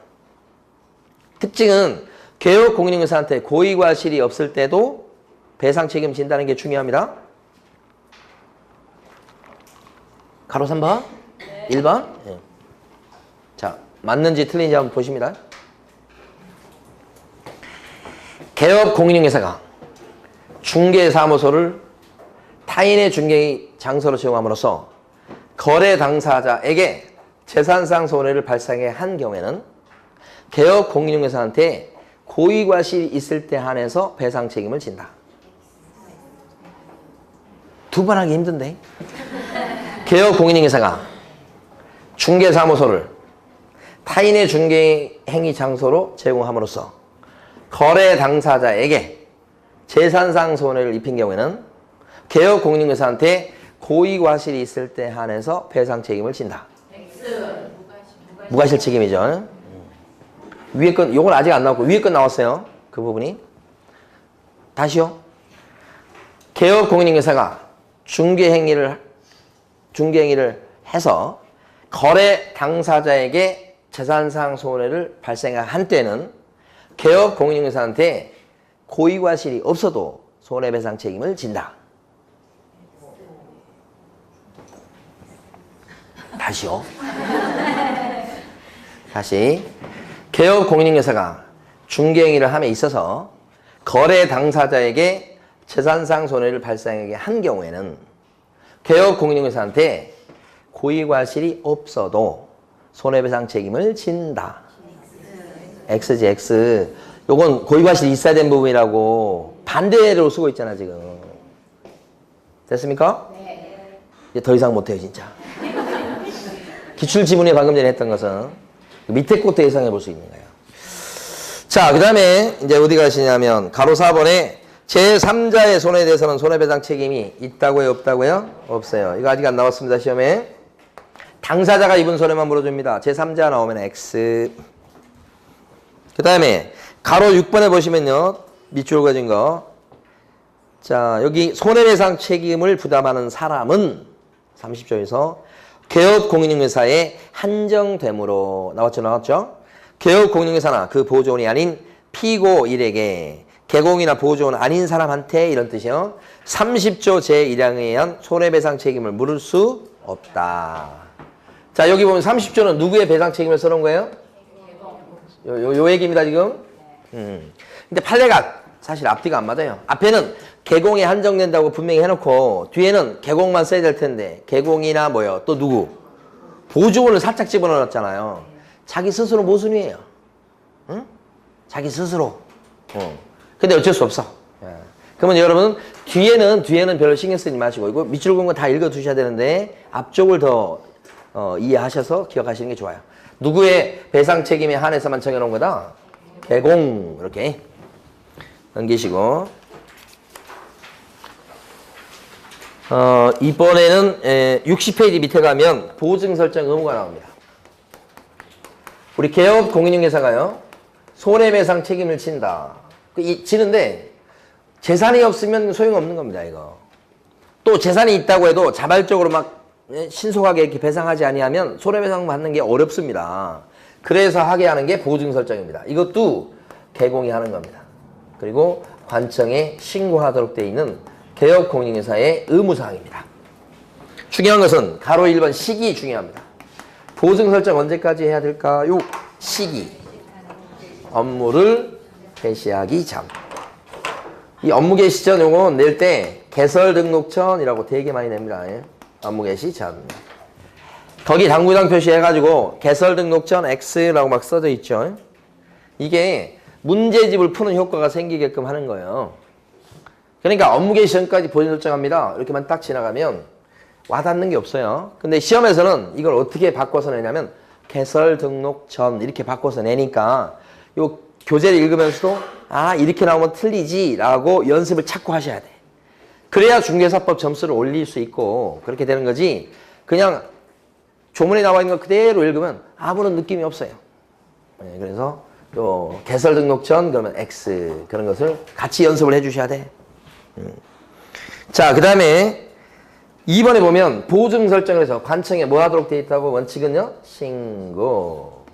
A: 특징은 개업 공인중개사한테 고의과실이 없을 때도 배상 책임 진다는 게 중요합니다. 가로 3번? 네. 1번? 네. 자, 맞는지 틀린지 한번 보십니다. 개업 공인중개사가 중개사무소를 타인의 중개 장소로 채용함으로써 거래 당사자에게 재산상 손해를 발생해 한 경우에는 개업 공인중개사한테 고의과실이 있을 때 한해서 배상 책임을 진다. 두 번 하기 힘든데. 개업 공인중개사가 중개사무소를 타인의 중개행위 장소로 제공함으로써 거래 당사자에게 재산상 손해를 입힌 경우에는 개업 공인중개사한테 고의과실이 있을 때 한해서 배상 책임을 진다. 무과실 책임이죠. 위에 건 요건 아직 안 나왔고 위에 건 나왔어요. 그 부분이. 다시요. 개업 공인중개사가 중개행위를 해서 거래 당사자에게 재산상 손해를 발생한 때는 개업 공인중개사한테 고의과실이 없어도 손해배상 책임을 진다. 다시요. 다시. 개업 공인중개사가 중개행위를 함에 있어서 거래 당사자에게 재산상 손해를 발생하게 한 경우에는 개업 공인중개사한테 고의과실이 없어도 손해배상 책임을 진다. X지, X. 요건 고의과실이 있어야 되는 부분이라고 반대로 쓰고 있잖아, 지금. 됐습니까? 네. 이제 더 이상 못해요, 진짜. 기출지문에 방금 전에 했던 것은 밑에 것도 예상해 볼 수 있는 거예요. 자, 그 다음에 이제 어디 가시냐면 가로 4번에 제3자의 손해에 대해서는 손해배상 책임이 있다고요, 없다고요? 없어요. 이거 아직 안 나왔습니다, 시험에. 당사자가 입은 손해만 물어줍니다. 제3자 나오면 X. 그 다음에 가로 6번에 보시면요. 밑줄 그어진 거. 자, 여기 손해배상 책임을 부담하는 사람은 30조에서 개업 공인중개사에 한정되므로 나왔죠? 개업 공인중개사나 그 보조원이 아닌 피고일에게 개공이나 보조원 아닌 사람한테 이런 뜻이요. 30조 제1항에 의한 손해배상 책임을 물을 수 없다. 자, 여기 보면 30조는 누구의 배상 책임을 써놓은 거예요? 요 얘기입니다, 지금. 근데 판례가 사실 앞뒤가 안 맞아요. 앞에는 개공에 한정된다고 분명히 해놓고 뒤에는 개공만 써야 될 텐데 개공이나 뭐요? 또 누구? 보조원을 살짝 집어넣었잖아요. 자기 스스로 모순이에요. 응? 자기 스스로. 근데 어쩔 수 없어. 그러면 여러분 뒤에는 별로 신경 쓰지 마시고 이거 밑줄 그은 거 다 읽어두셔야 되는데 앞쪽을 더 이해하셔서 기억하시는 게 좋아요. 누구의 배상 책임에 한해서만 정해놓은 거다? 개공 이렇게 넘기시고 이번에는 60페이지 밑에 가면 보증 설정 의무가 나옵니다. 우리 개업 공인중개사가요 손해배상 책임을 진다. 지는데 재산이 없으면 소용없는 겁니다. 이거 또 재산이 있다고 해도 자발적으로 막 신속하게 이렇게 배상하지 아니하면 손해배상 받는 게 어렵습니다. 그래서 하게 하는 게 보증 설정입니다. 이것도 개공이 하는 겁니다. 그리고 관청에 신고하도록 되어 있는 개업 공인중개사의 의무사항입니다. 중요한 것은 가로 1번 시기 중요합니다. 보증 설정 언제까지 해야 될까요? 시기. 업무를 개시하기 전. 이 업무 개시 전 요건 낼 때 개설 등록전이라고 되게 많이 냅니다. 업무 개시 전. 거기 당구장 표시해가지고 개설 등록전 X라고 막 써져 있죠. 이게 문제집을 푸는 효과가 생기게끔 하는 거예요. 그러니까 업무 개시 전까지 보증 설정합니다. 이렇게만 딱 지나가면 와닿는 게 없어요. 근데 시험에서는 이걸 어떻게 바꿔서 내냐면 개설 등록 전 이렇게 바꿔서 내니까 요 교재를 읽으면서도 아 이렇게 나오면 틀리지 라고 연습을 자꾸 하셔야 돼. 그래야 중개사법 점수를 올릴 수 있고 그렇게 되는 거지. 그냥 조문에 나와 있는 거 그대로 읽으면 아무런 느낌이 없어요. 네, 그래서 또 개설 등록 전 그러면 X 그런 것을 같이 연습을 해 주셔야 돼. 자, 그 다음에 2번에 보면 보증 설정을 해서 관청에 뭐 하도록 되어 있다고? 원칙은요? 신고.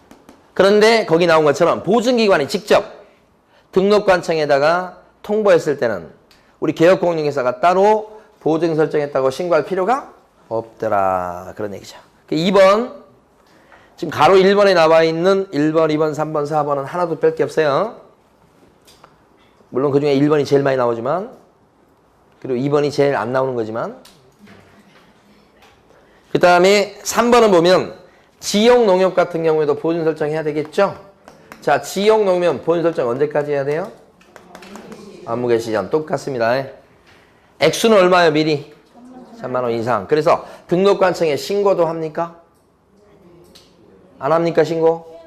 A: 그런데 거기 나온 것처럼 보증기관이 직접 등록관청에다가 통보했을 때는 우리 개업공인중개사가 따로 보증 설정했다고 신고할 필요가 없더라. 그런 얘기죠. 2번 지금 가로 1번에 나와 있는 1번, 2번, 3번, 4번은 하나도 뺄 게 없어요. 물론 그 중에 1번이 제일 많이 나오지만 그리고 2번이 제일 안 나오는 거지만 그 다음에 3번은 보면 지역농협 같은 경우에도 보증 설정해야 되겠죠? 자, 지역농협 보증 설정 언제까지 해야 돼요? 업무개 시전 똑같습니다. 액수는 얼마예요? 미리? 3만 원 이상. 그래서 등록관청에 신고도 합니까? 안 합니까? 신고?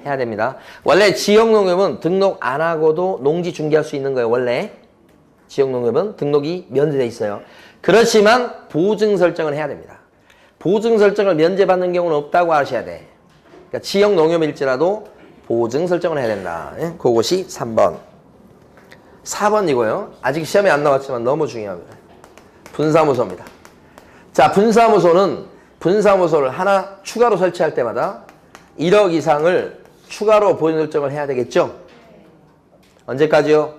A: 해야 됩니다. 원래 지역농협은 등록 안 하고도 농지 중개할 수 있는 거예요. 원래 지역농협은 등록이 면제돼 있어요. 그렇지만 보증 설정을 해야 됩니다. 보증 설정을 면제받는 경우는 없다고 아셔야 돼. 그러니까 지역농협일지라도 보증 설정을 해야 된다. 예? 그것이 3번. 4번이고요. 아직 시험에 안 나왔지만 너무 중요합니다. 분사무소입니다. 자, 분사무소를 하나 추가로 설치할 때마다 1억 이상을 추가로 보증 설정을 해야 되겠죠? 언제까지요?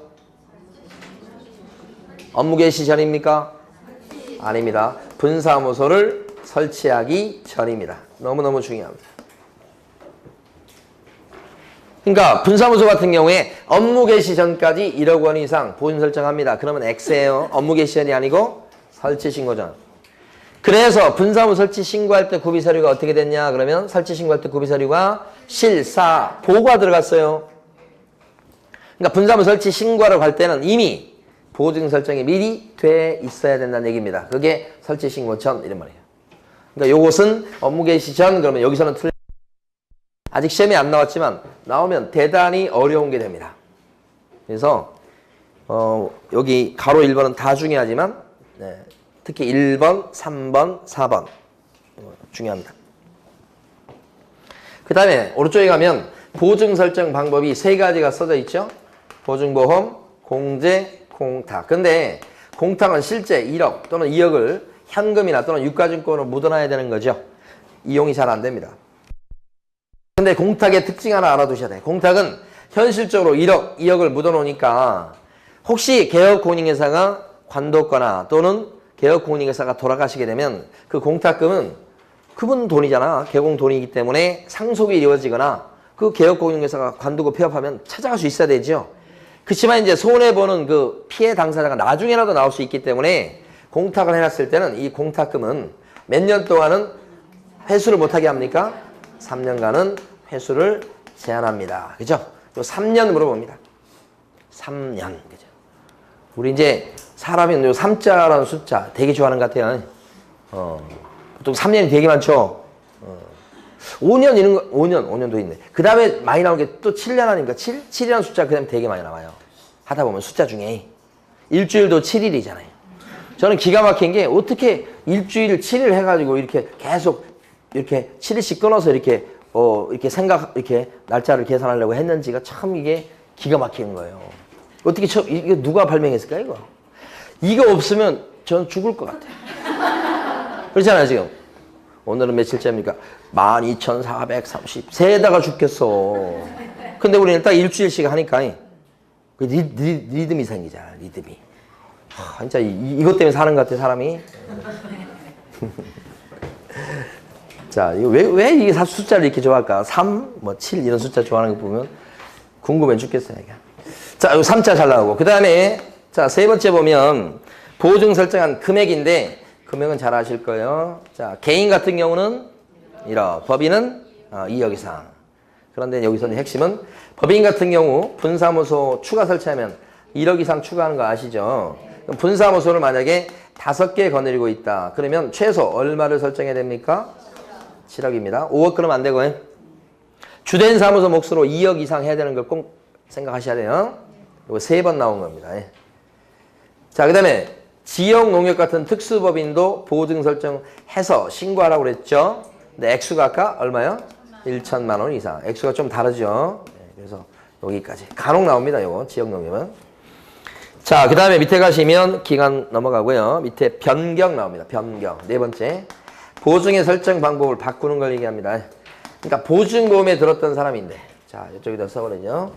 A: 업무 개시 전입니까? 아닙니다. 분사무소를 설치하기 전입니다. 너무너무 중요합니다. 그러니까 분사무소 같은 경우에 업무 개시 전까지 1억 원 이상 보증 설정합니다. 그러면 X예요. 업무 개시 전이 아니고 설치 신고 전. 그래서 분사무 설치 신고할 때 구비 서류가 어떻게 됐냐? 그러면 설치 신고할 때 구비 서류가 실사 보고가 들어갔어요. 그러니까 분사무 설치 신고하러 갈 때는 이미 보증 설정이 미리 돼 있어야 된다는 얘기입니다. 그게 설치 신고 전 이런 말이에요. 그러니까 요것은 업무 개시 전 그러면 여기서는 틀려. 아직 시험에 안 나왔지만 나오면 대단히 어려운 게 됩니다. 그래서 여기 가로 1번은 다 중요하지만 네, 특히 1번, 3번, 4번 중요합니다. 그 다음에 오른쪽에 가면 보증 설정 방법이 3가지가 써져 있죠. 보증보험, 공제, 공탁. 근데 공탁은 실제 1억 또는 2억을 현금이나 또는 유가증권으로 묻어놔야 되는 거죠. 이용이 잘 안 됩니다. 근데 공탁의 특징 하나 알아두셔야 돼요. 공탁은 현실적으로 1억, 2억을 묻어놓으니까 혹시 개업공인중개사가 관뒀거나 또는 개업공인중개사가 돌아가시게 되면 그 공탁금은 그분 돈이잖아. 개공 돈이기 때문에 상속이 이루어지거나 그 개업공인중개사가 관두고 폐업하면 찾아갈 수 있어야 되죠. 그렇지만 이제 손해보는 그 피해 당사자가 나중에라도 나올 수 있기 때문에 공탁을 해놨을 때는 이 공탁금은 몇 년 동안은 회수를 못하게 합니까? 3년간은 회수를 제한합니다. 그죠? 요 3년 물어봅니다. 3년. 그죠? 우리 이제 사람이 요 3자라는 숫자 되게 좋아하는 것 같아요. 보통 3년이 되게 많죠? 5년 이런 거, 5년도 있네. 그 다음에 많이 나오는 게 또 7년 아닙니까? 7이라는 숫자 그 다음에 되게 많이 나와요. 하다 보면 숫자 중에. 일주일도 7일이잖아요. 저는 기가 막힌 게 어떻게 일주일 7일 해가지고 이렇게 계속 이렇게 7일씩 끊어서 이렇게 이렇게 날짜를 계산하려고 했는지가 참 이게 기가 막히는 거예요. 어떻게 이게 누가 발명했을까 이거? 이거 없으면 전 죽을 것 같아요. 그렇잖아요 지금. 오늘은 며칠째입니까? 12,430. 세다가 죽겠어. 근데 우리는 딱 일주일씩 하니까 그 리듬이 생기잖아. 리듬이. 진짜 이것 때문에 사는 것 같아 사람이. 자, 이거 왜 이게 숫자를 이렇게 좋아할까? 3, 7 이런 숫자 좋아하는 거 보면 궁금해 죽겠어요. 이게. 자, 요 3자 잘 나오고. 그 다음에, 자, 세 번째 보면 보증 설정한 금액인데, 금액은 잘 아실 거예요. 자, 개인 같은 경우는 1억, 법인은 2억 이상. 그런데 여기서는 핵심은 법인 같은 경우 분사무소 추가 설치하면 1억 이상 추가하는 거 아시죠? 그럼 분사무소를 만약에 5개 거느리고 있다. 그러면 최소 얼마를 설정해야 됩니까? 7억입니다. 5억 그러면 안 되고 주된 사무소 몫으로 2억 이상 해야 되는 걸 꼭 생각하셔야 돼요. 이거 3번 나온 겁니다. 자, 그 다음에 지역농협 같은 특수법인도 보증 설정해서 신고하라고 그랬죠. 근데 액수가 아까 얼마요? 1천만 원 이상. 액수가 좀 다르죠. 네, 그래서 여기까지. 간혹 나옵니다. 요거 지역 농협은. 자, 그 다음에 밑에 가시면 기간 넘어가고요. 밑에 변경 나옵니다. 변경. 네 번째. 보증의 설정 방법을 바꾸는 걸 얘기합니다. 그러니까 보증보험에 들었던 사람인데. 자, 이쪽에다 써버리죠.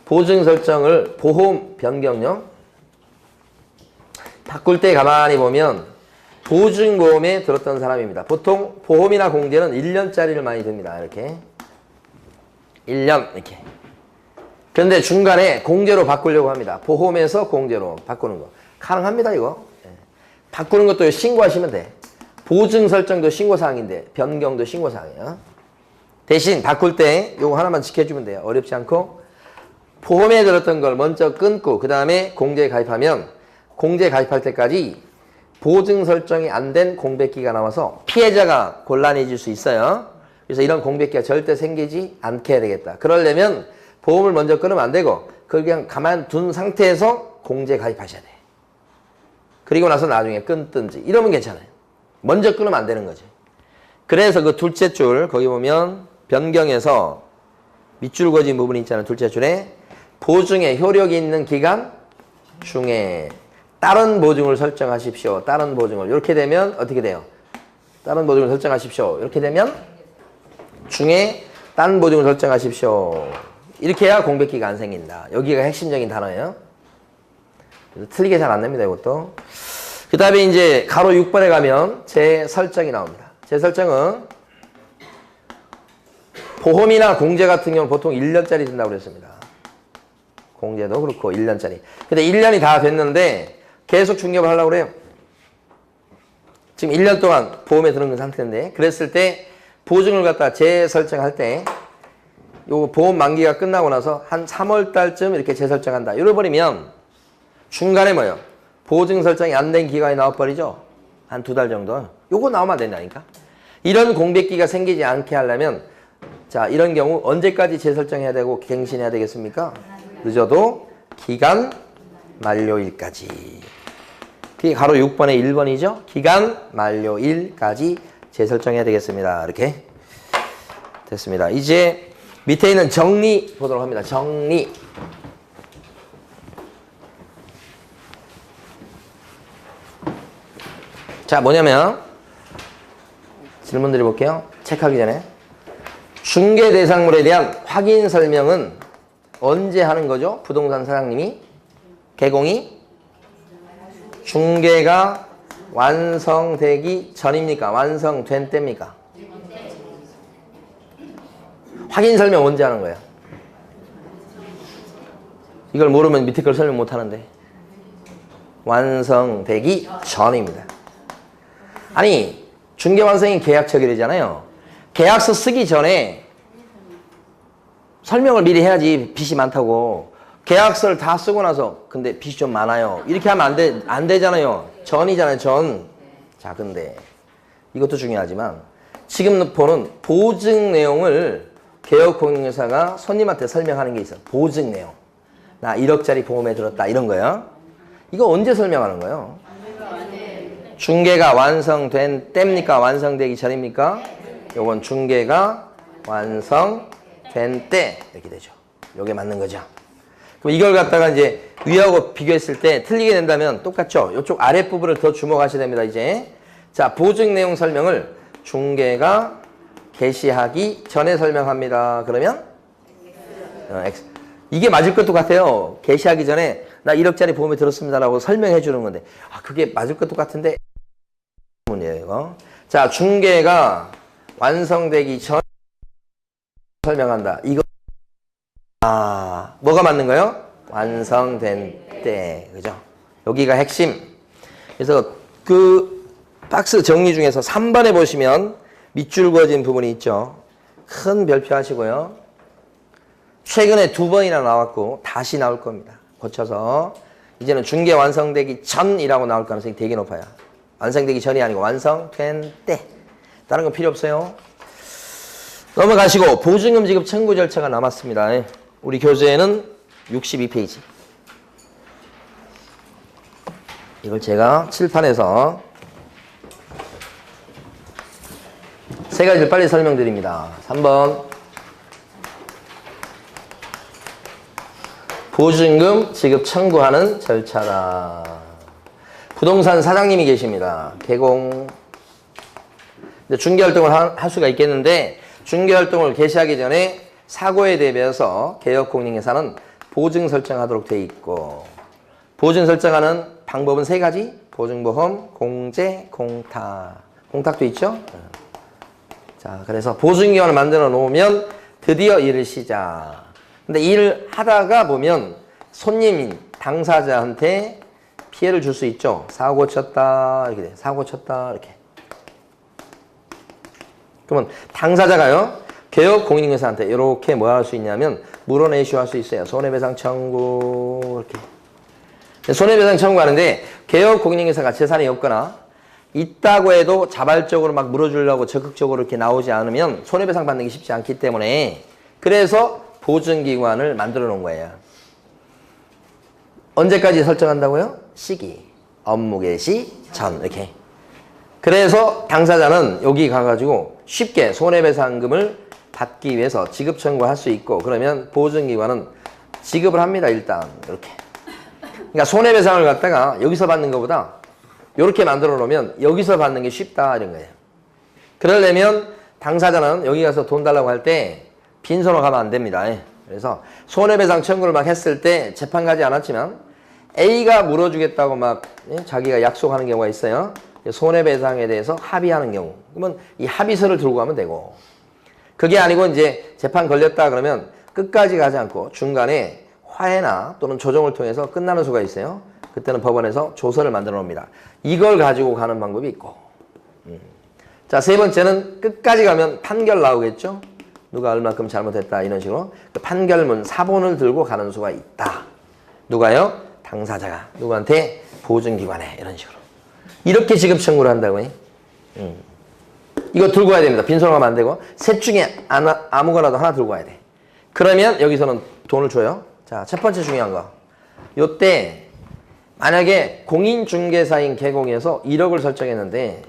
A: 보증 설정을 보험 변경요. 바꿀 때 가만히 보면 보증보험에 들었던 사람입니다. 보통 보험이나 공제는 1년짜리를 많이 듭니다. 이렇게. 1년 이렇게. 그런데 중간에 공제로 바꾸려고 합니다. 보험에서 공제로 바꾸는 거. 가능합니다, 이거. 바꾸는 것도 신고하시면 돼. 보증 설정도 신고사항인데 변경도 신고사항이에요. 대신 바꿀 때 요거 하나만 지켜주면 돼요. 어렵지 않고. 보험에 들었던 걸 먼저 끊고 그 다음에 공제에 가입하면 공제에 가입할 때까지 보증 설정이 안 된 공백기가 나와서 피해자가 곤란해질 수 있어요. 그래서 이런 공백기가 절대 생기지 않게 해야 되겠다. 그러려면 보험을 먼저 끊으면 안 되고 그걸 그냥 가만둔 상태에서 공제에 가입하셔야 돼. 그리고 나서 나중에 끊든지 이러면 괜찮아요. 먼저 끊으면 안 되는 거지. 그래서 그 둘째 줄 거기 보면 변경에서 밑줄 그어진 부분이 있잖아요. 둘째 줄에 보증에 효력이 있는 기간 중에 다른 보증을 설정하십시오. 다른 보증을. 이렇게 되면 어떻게 돼요? 다른 보증을 설정하십시오. 이렇게 되면 중에 다른 보증을 설정하십시오. 이렇게 해야 공백기가 안 생긴다. 여기가 핵심적인 단어예요. 그래서 틀리게 잘 안 납니다. 이것도. 그 다음에 이제 가로 6번에 가면 재설정이 나옵니다. 재설정은 보험이나 공제 같은 경우는 보통 1년짜리 든다고 그랬습니다. 공제도 그렇고 1년짜리. 근데 1년이 다 됐는데 계속 중개를 하려고 그래요. 지금 1년 동안 보험에 들은 상태인데 그랬을 때 보증을 갖다 재설정할 때 요 보험 만기가 끝나고 나서 한 3월 달쯤 이렇게 재설정한다. 이래버리면 중간에 뭐예요? 보증 설정이 안 된 기간이 나와버리죠. 한 2달 정도. 요거 나오면 안 된다니까. 이런 공백기가 생기지 않게 하려면 자, 이런 경우 언제까지 재설정해야 되고 갱신해야 되겠습니까? 늦어도 기간 만료일까지. 그게 가로 6번의 1번이죠. 기간 만료일까지 재설정해야 되겠습니다. 이렇게 됐습니다. 이제 밑에 있는 정리 보도록 합니다. 정리. 자, 뭐냐면 질문 드려볼게요. 체크하기 전에. 중개 대상물에 대한 확인 설명은 언제 하는 거죠? 부동산 사장님이 개공이 중개가 완성되기 전입니까? 완성된 때입니까? 확인 설명 언제 하는 거예요? 이걸 모르면 밑에 걸 설명 못 하는데. 완성되기 전입니다. 아니, 중개 완성이 계약 처결이잖아요. 계약서 쓰기 전에 설명을 미리 해야지. 빚이 많다고. 계약서를 다 쓰고 나서 근데 빚이 좀 많아요. 이렇게 하면 안 되잖아요. 전이잖아요. 전. 자, 근데 이것도 중요하지만 지금 보는 보증 내용을 개업공인회사가 손님한테 설명하는 게 있어요. 보증 내용. 나 1억짜리 보험에 들었다. 이런 거요. 이거 언제 설명하는 거예요? 중개가 완성된 때입니까? 완성되기 전입니까? 요건 중개가 완성된 때 이렇게 되죠. 요게 맞는 거죠. 그럼 이걸 갖다가 이제 위하고 비교했을 때 틀리게 된다면 똑같죠? 이쪽 아랫부분을 더 주목하셔야 됩니다. 이제 자, 보증 내용 설명을 중개가 개시하기 전에 설명합니다. 그러면 X. 이게 맞을 것도 같아요. 개시하기 전에 나 1억짜리 보험에 들었습니다라고 설명해 주는 건데 그게 맞을 것도 같은데 문이에요. 이거. 자, 중개가 완성되기 전 설명한다. 이거 뭐가 맞는 거예요? 완성된 때. 그죠? 여기가 핵심. 그래서 그 박스 정리 중에서 3번에 보시면 밑줄 그어진 부분이 있죠. 큰 별표 하시고요. 최근에 2번이나 나왔고 다시 나올 겁니다. 고쳐서 이제는 중개 완성되기 전이라고 나올 가능성이 되게 높아요. 완성되기 전이 아니고 완성된 때. 다른 건 필요 없어요. 넘어가시고 보증금 지급 청구 절차가 남았습니다. 우리 교재에는 62페이지. 이걸 제가 칠판에서 세 가지를 빨리 설명드립니다. 3번. 보증금 지급 청구하는 절차다. 부동산 사장님이 계십니다. 개공. 중개활동을 할 수가 있겠는데 중개활동을 개시하기 전에 사고에 대비해서 개업공인회사는 보증 설정하도록 돼 있고 보증 설정하는 방법은 세 가지. 보증보험, 공제, 공탁. 공탁도 있죠? 자, 그래서 보증기관을 만들어 놓으면 드디어 일을 시작. 근데 일을 하다가 보면 손님, 당사자한테 피해를 줄 수 있죠. 사고 쳤다, 이렇게 돼. 사고 쳤다, 이렇게. 그러면 당사자가요, 개업공인회사한테 이렇게 뭐 할 수 있냐면 물원 이슈할 수 있어요. 손해배상 청구, 이렇게. 손해배상 청구하는데 개업공인회사가 재산이 없거나 있다고 해도 자발적으로 막 물어주려고 적극적으로 이렇게 나오지 않으면 손해배상 받는 게 쉽지 않기 때문에 그래서 보증기관을 만들어 놓은 거예요. 언제까지 설정한다고요? 시기, 업무 개시 전 이렇게. 그래서 당사자는 여기 가가지고 쉽게 손해배상금을 받기 위해서 지급 청구할 수 있고 그러면 보증기관은 지급을 합니다. 일단 이렇게. 그러니까 손해배상을 갖다가 여기서 받는 것보다 이렇게 만들어 놓으면 여기서 받는 게 쉽다 이런 거예요. 그러려면 당사자는 여기 가서 돈 달라고 할 때 빈손으로 가면 안 됩니다. 그래서 손해배상 청구를 막 했을 때 재판 가지 않았지만 A가 물어주겠다고 막 자기가 약속하는 경우가 있어요. 손해배상에 대해서 합의하는 경우. 그러면 이 합의서를 들고 가면 되고 그게 아니고 이제 재판 걸렸다 그러면 끝까지 가지 않고 중간에 화해나 또는 조정을 통해서 끝나는 수가 있어요. 그때는 법원에서 조서를 만들어 놓습니다. 이걸 가지고 가는 방법이 있고 자, 세 번째는 끝까지 가면 판결 나오겠죠. 누가 얼마큼 잘못했다 이런 식으로 그 판결문 사본을 들고 가는 수가 있다. 누가요? 당사자가 누구한테? 보증기관에 이런 식으로 이렇게 지급 청구를 한다고요. 이거 들고 와야 됩니다. 빈손으로 가면 안 되고 셋 중에 아무거나도 하나 들고 와야 돼. 그러면 여기서는 돈을 줘요. 자, 첫 번째 중요한 거. 요때 만약에 공인중개사인 개공에서 1억을 설정했는데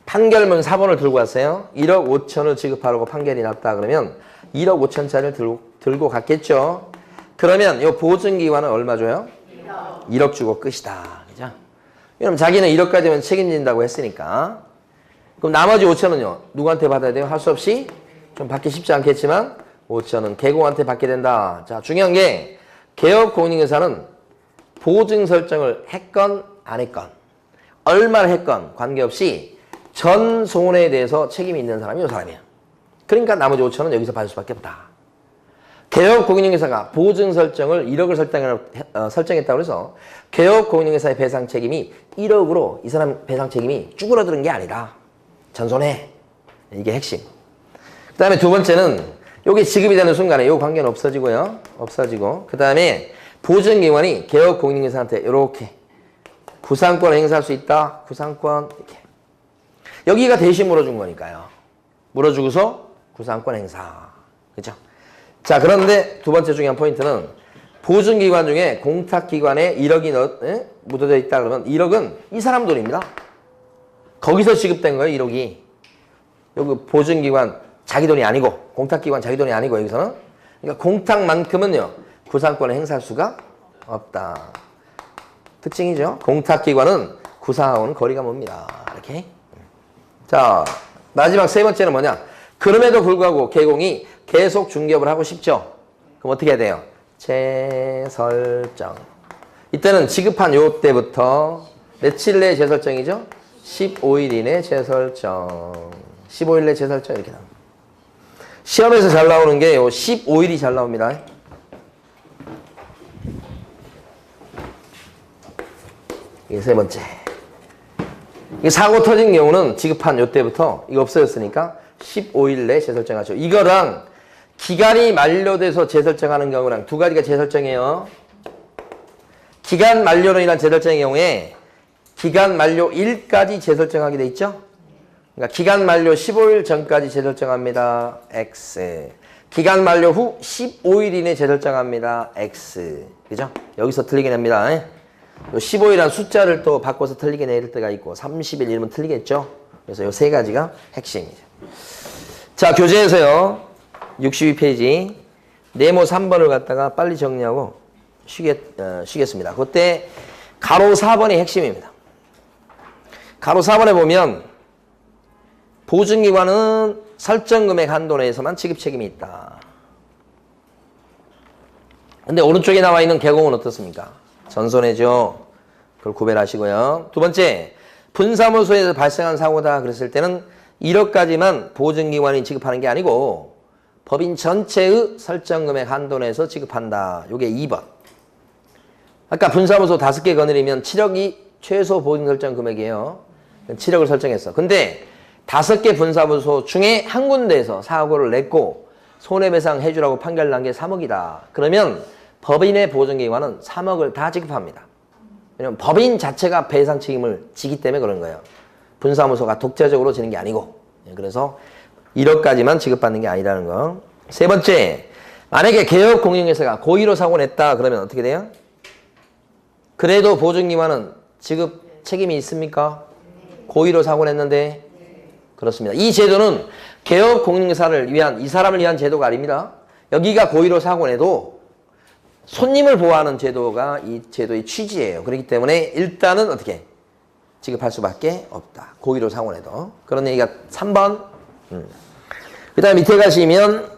A: 판결문 사본을 들고 왔어요. 1억 5천을 지급하라고 판결이 났다 그러면 1억 5천짜리를 들고 갔겠죠. 그러면 이 보증기관은 얼마 줘요? 1억 주고 끝이다. 그죠? 왜냐면 자기는 1억까지면 책임진다고 했으니까. 그럼 나머지 5천은요. 누구한테 받아야 돼요? 할 수 없이 좀 받기 쉽지 않겠지만 5천은 개공한테 받게 된다. 자, 중요한 게 개업공인회사는 보증 설정을 했건 안 했건 얼마를 했건 관계없이 전 손해에 대해서 책임이 있는 사람이 이 사람이에요. 그러니까 나머지 5천은 여기서 받을 수밖에 없다. 개업공인중개사가 보증 설정을 1억을 설정했다고 해서 개업공인중개사의 배상 책임이 1억으로 이 사람 배상 책임이 쭈그러드는 게 아니라 전손해. 이게 핵심. 그 다음에 두 번째는 여기 지급이 되는 순간에 이 관계는 없어지고요. 없어지고 그 다음에 보증기관이 개업공인중개사한테 이렇게 구상권을 행사할 수 있다. 구상권 이렇게. 여기가 대신 물어준 거니까요. 물어주고서 구상권 행사. 그렇죠? 자, 그런데 두 번째 중요한 포인트는 보증기관 중에 공탁기관에 1억이 묻어져 있다 그러면 1억은 이 사람 돈입니다. 거기서 지급된 거예요. 1억이. 여기 보증기관 자기 돈이 아니고 공탁기관 자기 돈이 아니고 여기서는 그러니까 공탁만큼은요. 구상권을 행사할 수가 없다. 특징이죠. 공탁기관은 구상하고는 거리가 멉니다. 이렇게. 자, 마지막 세 번째는 뭐냐? 그럼에도 불구하고 개공이 계속 중개업을 하고 싶죠? 그럼 어떻게 해야 돼요? 재설정. 이때는 지급한 요 때부터 며칠 내에 재설정이죠? 15일 이내 재설정. 15일 내 재설정 이렇게 나옵니다. 시험에서 잘 나오는 게 요 15일이 잘 나옵니다. 이게 세 번째. 이 사고 터진 경우는 지급한 요때부터 이거 없어졌으니까 15일 내에 재설정하죠. 이거랑 기간이 만료돼서 재설정하는 경우랑 두 가지가 재설정이에요. 기간 만료로 인한 재설정의 경우에 기간 만료일까지 재설정하게 돼 있죠. 그러니까 기간 만료 15일 전까지 재설정합니다. X. 기간 만료 후 15일 이내 재설정합니다. X. 그죠? 여기서 틀리게 냅니다. 15일이라는 숫자를 또 바꿔서 틀리게 낼 때가 있고 30일 이러면 틀리겠죠. 그래서 이 세 가지가 핵심이죠. 자, 교재에서요. 62페이지. 네모 3번을 갖다가 빨리 정리하고 쉬겠습니다. 그때 가로 4번이 핵심입니다. 가로 4번에 보면 보증기관은 설정 금액 한도 내에서만 지급 책임이 있다. 근데 오른쪽에 나와 있는 개공은 어떻습니까? 전손해죠. 그걸 구별하시고요. 두 번째, 분사무소에서 발생한 사고다 그랬을 때는 1억까지만 보증기관이 지급하는 게 아니고 법인 전체의 설정 금액 한도 내에서 지급한다. 요게 2번. 아까 분사무소 5개 거느리면 7억이 최소 보증 설정 금액이에요. 7억을 설정했어. 근데 5개 분사무소 중에 한 군데에서 사고를 냈고 손해배상 해주라고 판결 난 게 3억이다. 그러면 법인의 보증기관은 3억을 다 지급합니다. 왜냐면 법인 자체가 배상 책임을 지기 때문에 그런 거예요. 분사무소가 독자적으로 지는 게 아니고. 그래서 1억까지만 지급받는 게 아니라는 거. 세 번째, 만약에 개업 공인회사가 고의로 사고 냈다 그러면 어떻게 돼요? 그래도 보증기관은 지급 책임이 있습니까? 고의로 사고 냈는데? 그렇습니다. 이 제도는 개업 공인회사를 위한, 이 사람을 위한 제도가 아닙니다. 여기가 고의로 사고 내도 손님을 보호하는 제도가 이 제도의 취지예요. 그렇기 때문에 일단은 어떻게 지급할 수밖에 없다. 고의로 사고 내도. 그런 얘기가 3번. 그 다음에 밑에 가시면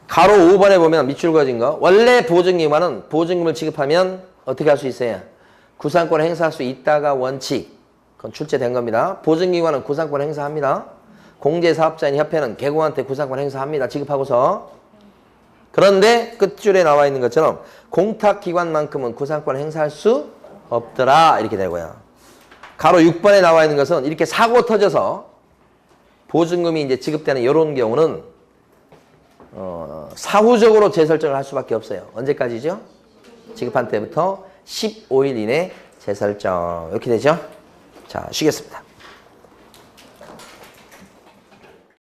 A: 가로 5번에 보면 밑줄 그어진 거. 원래 보증기관은 보증금을 지급하면 어떻게 할 수 있어요? 구상권을 행사할 수 있다가 원칙. 그건 출제된 겁니다. 보증기관은 구상권을 행사합니다. 공제사업자인 협회는 개공한테 구상권 행사합니다. 지급하고서. 그런데 끝줄에 나와 있는 것처럼 공탁기관만큼은 구상권 행사할 수 없더라. 이렇게 되고요. 가로 6번에 나와 있는 것은 이렇게 사고 터져서 보증금이 이제 지급되는 이런 경우는 사후적으로 재설정을 할 수밖에 없어요. 언제까지죠? 지급한 때부터 15일 이내 재설정. 이렇게 되죠? 자, 쉬겠습니다.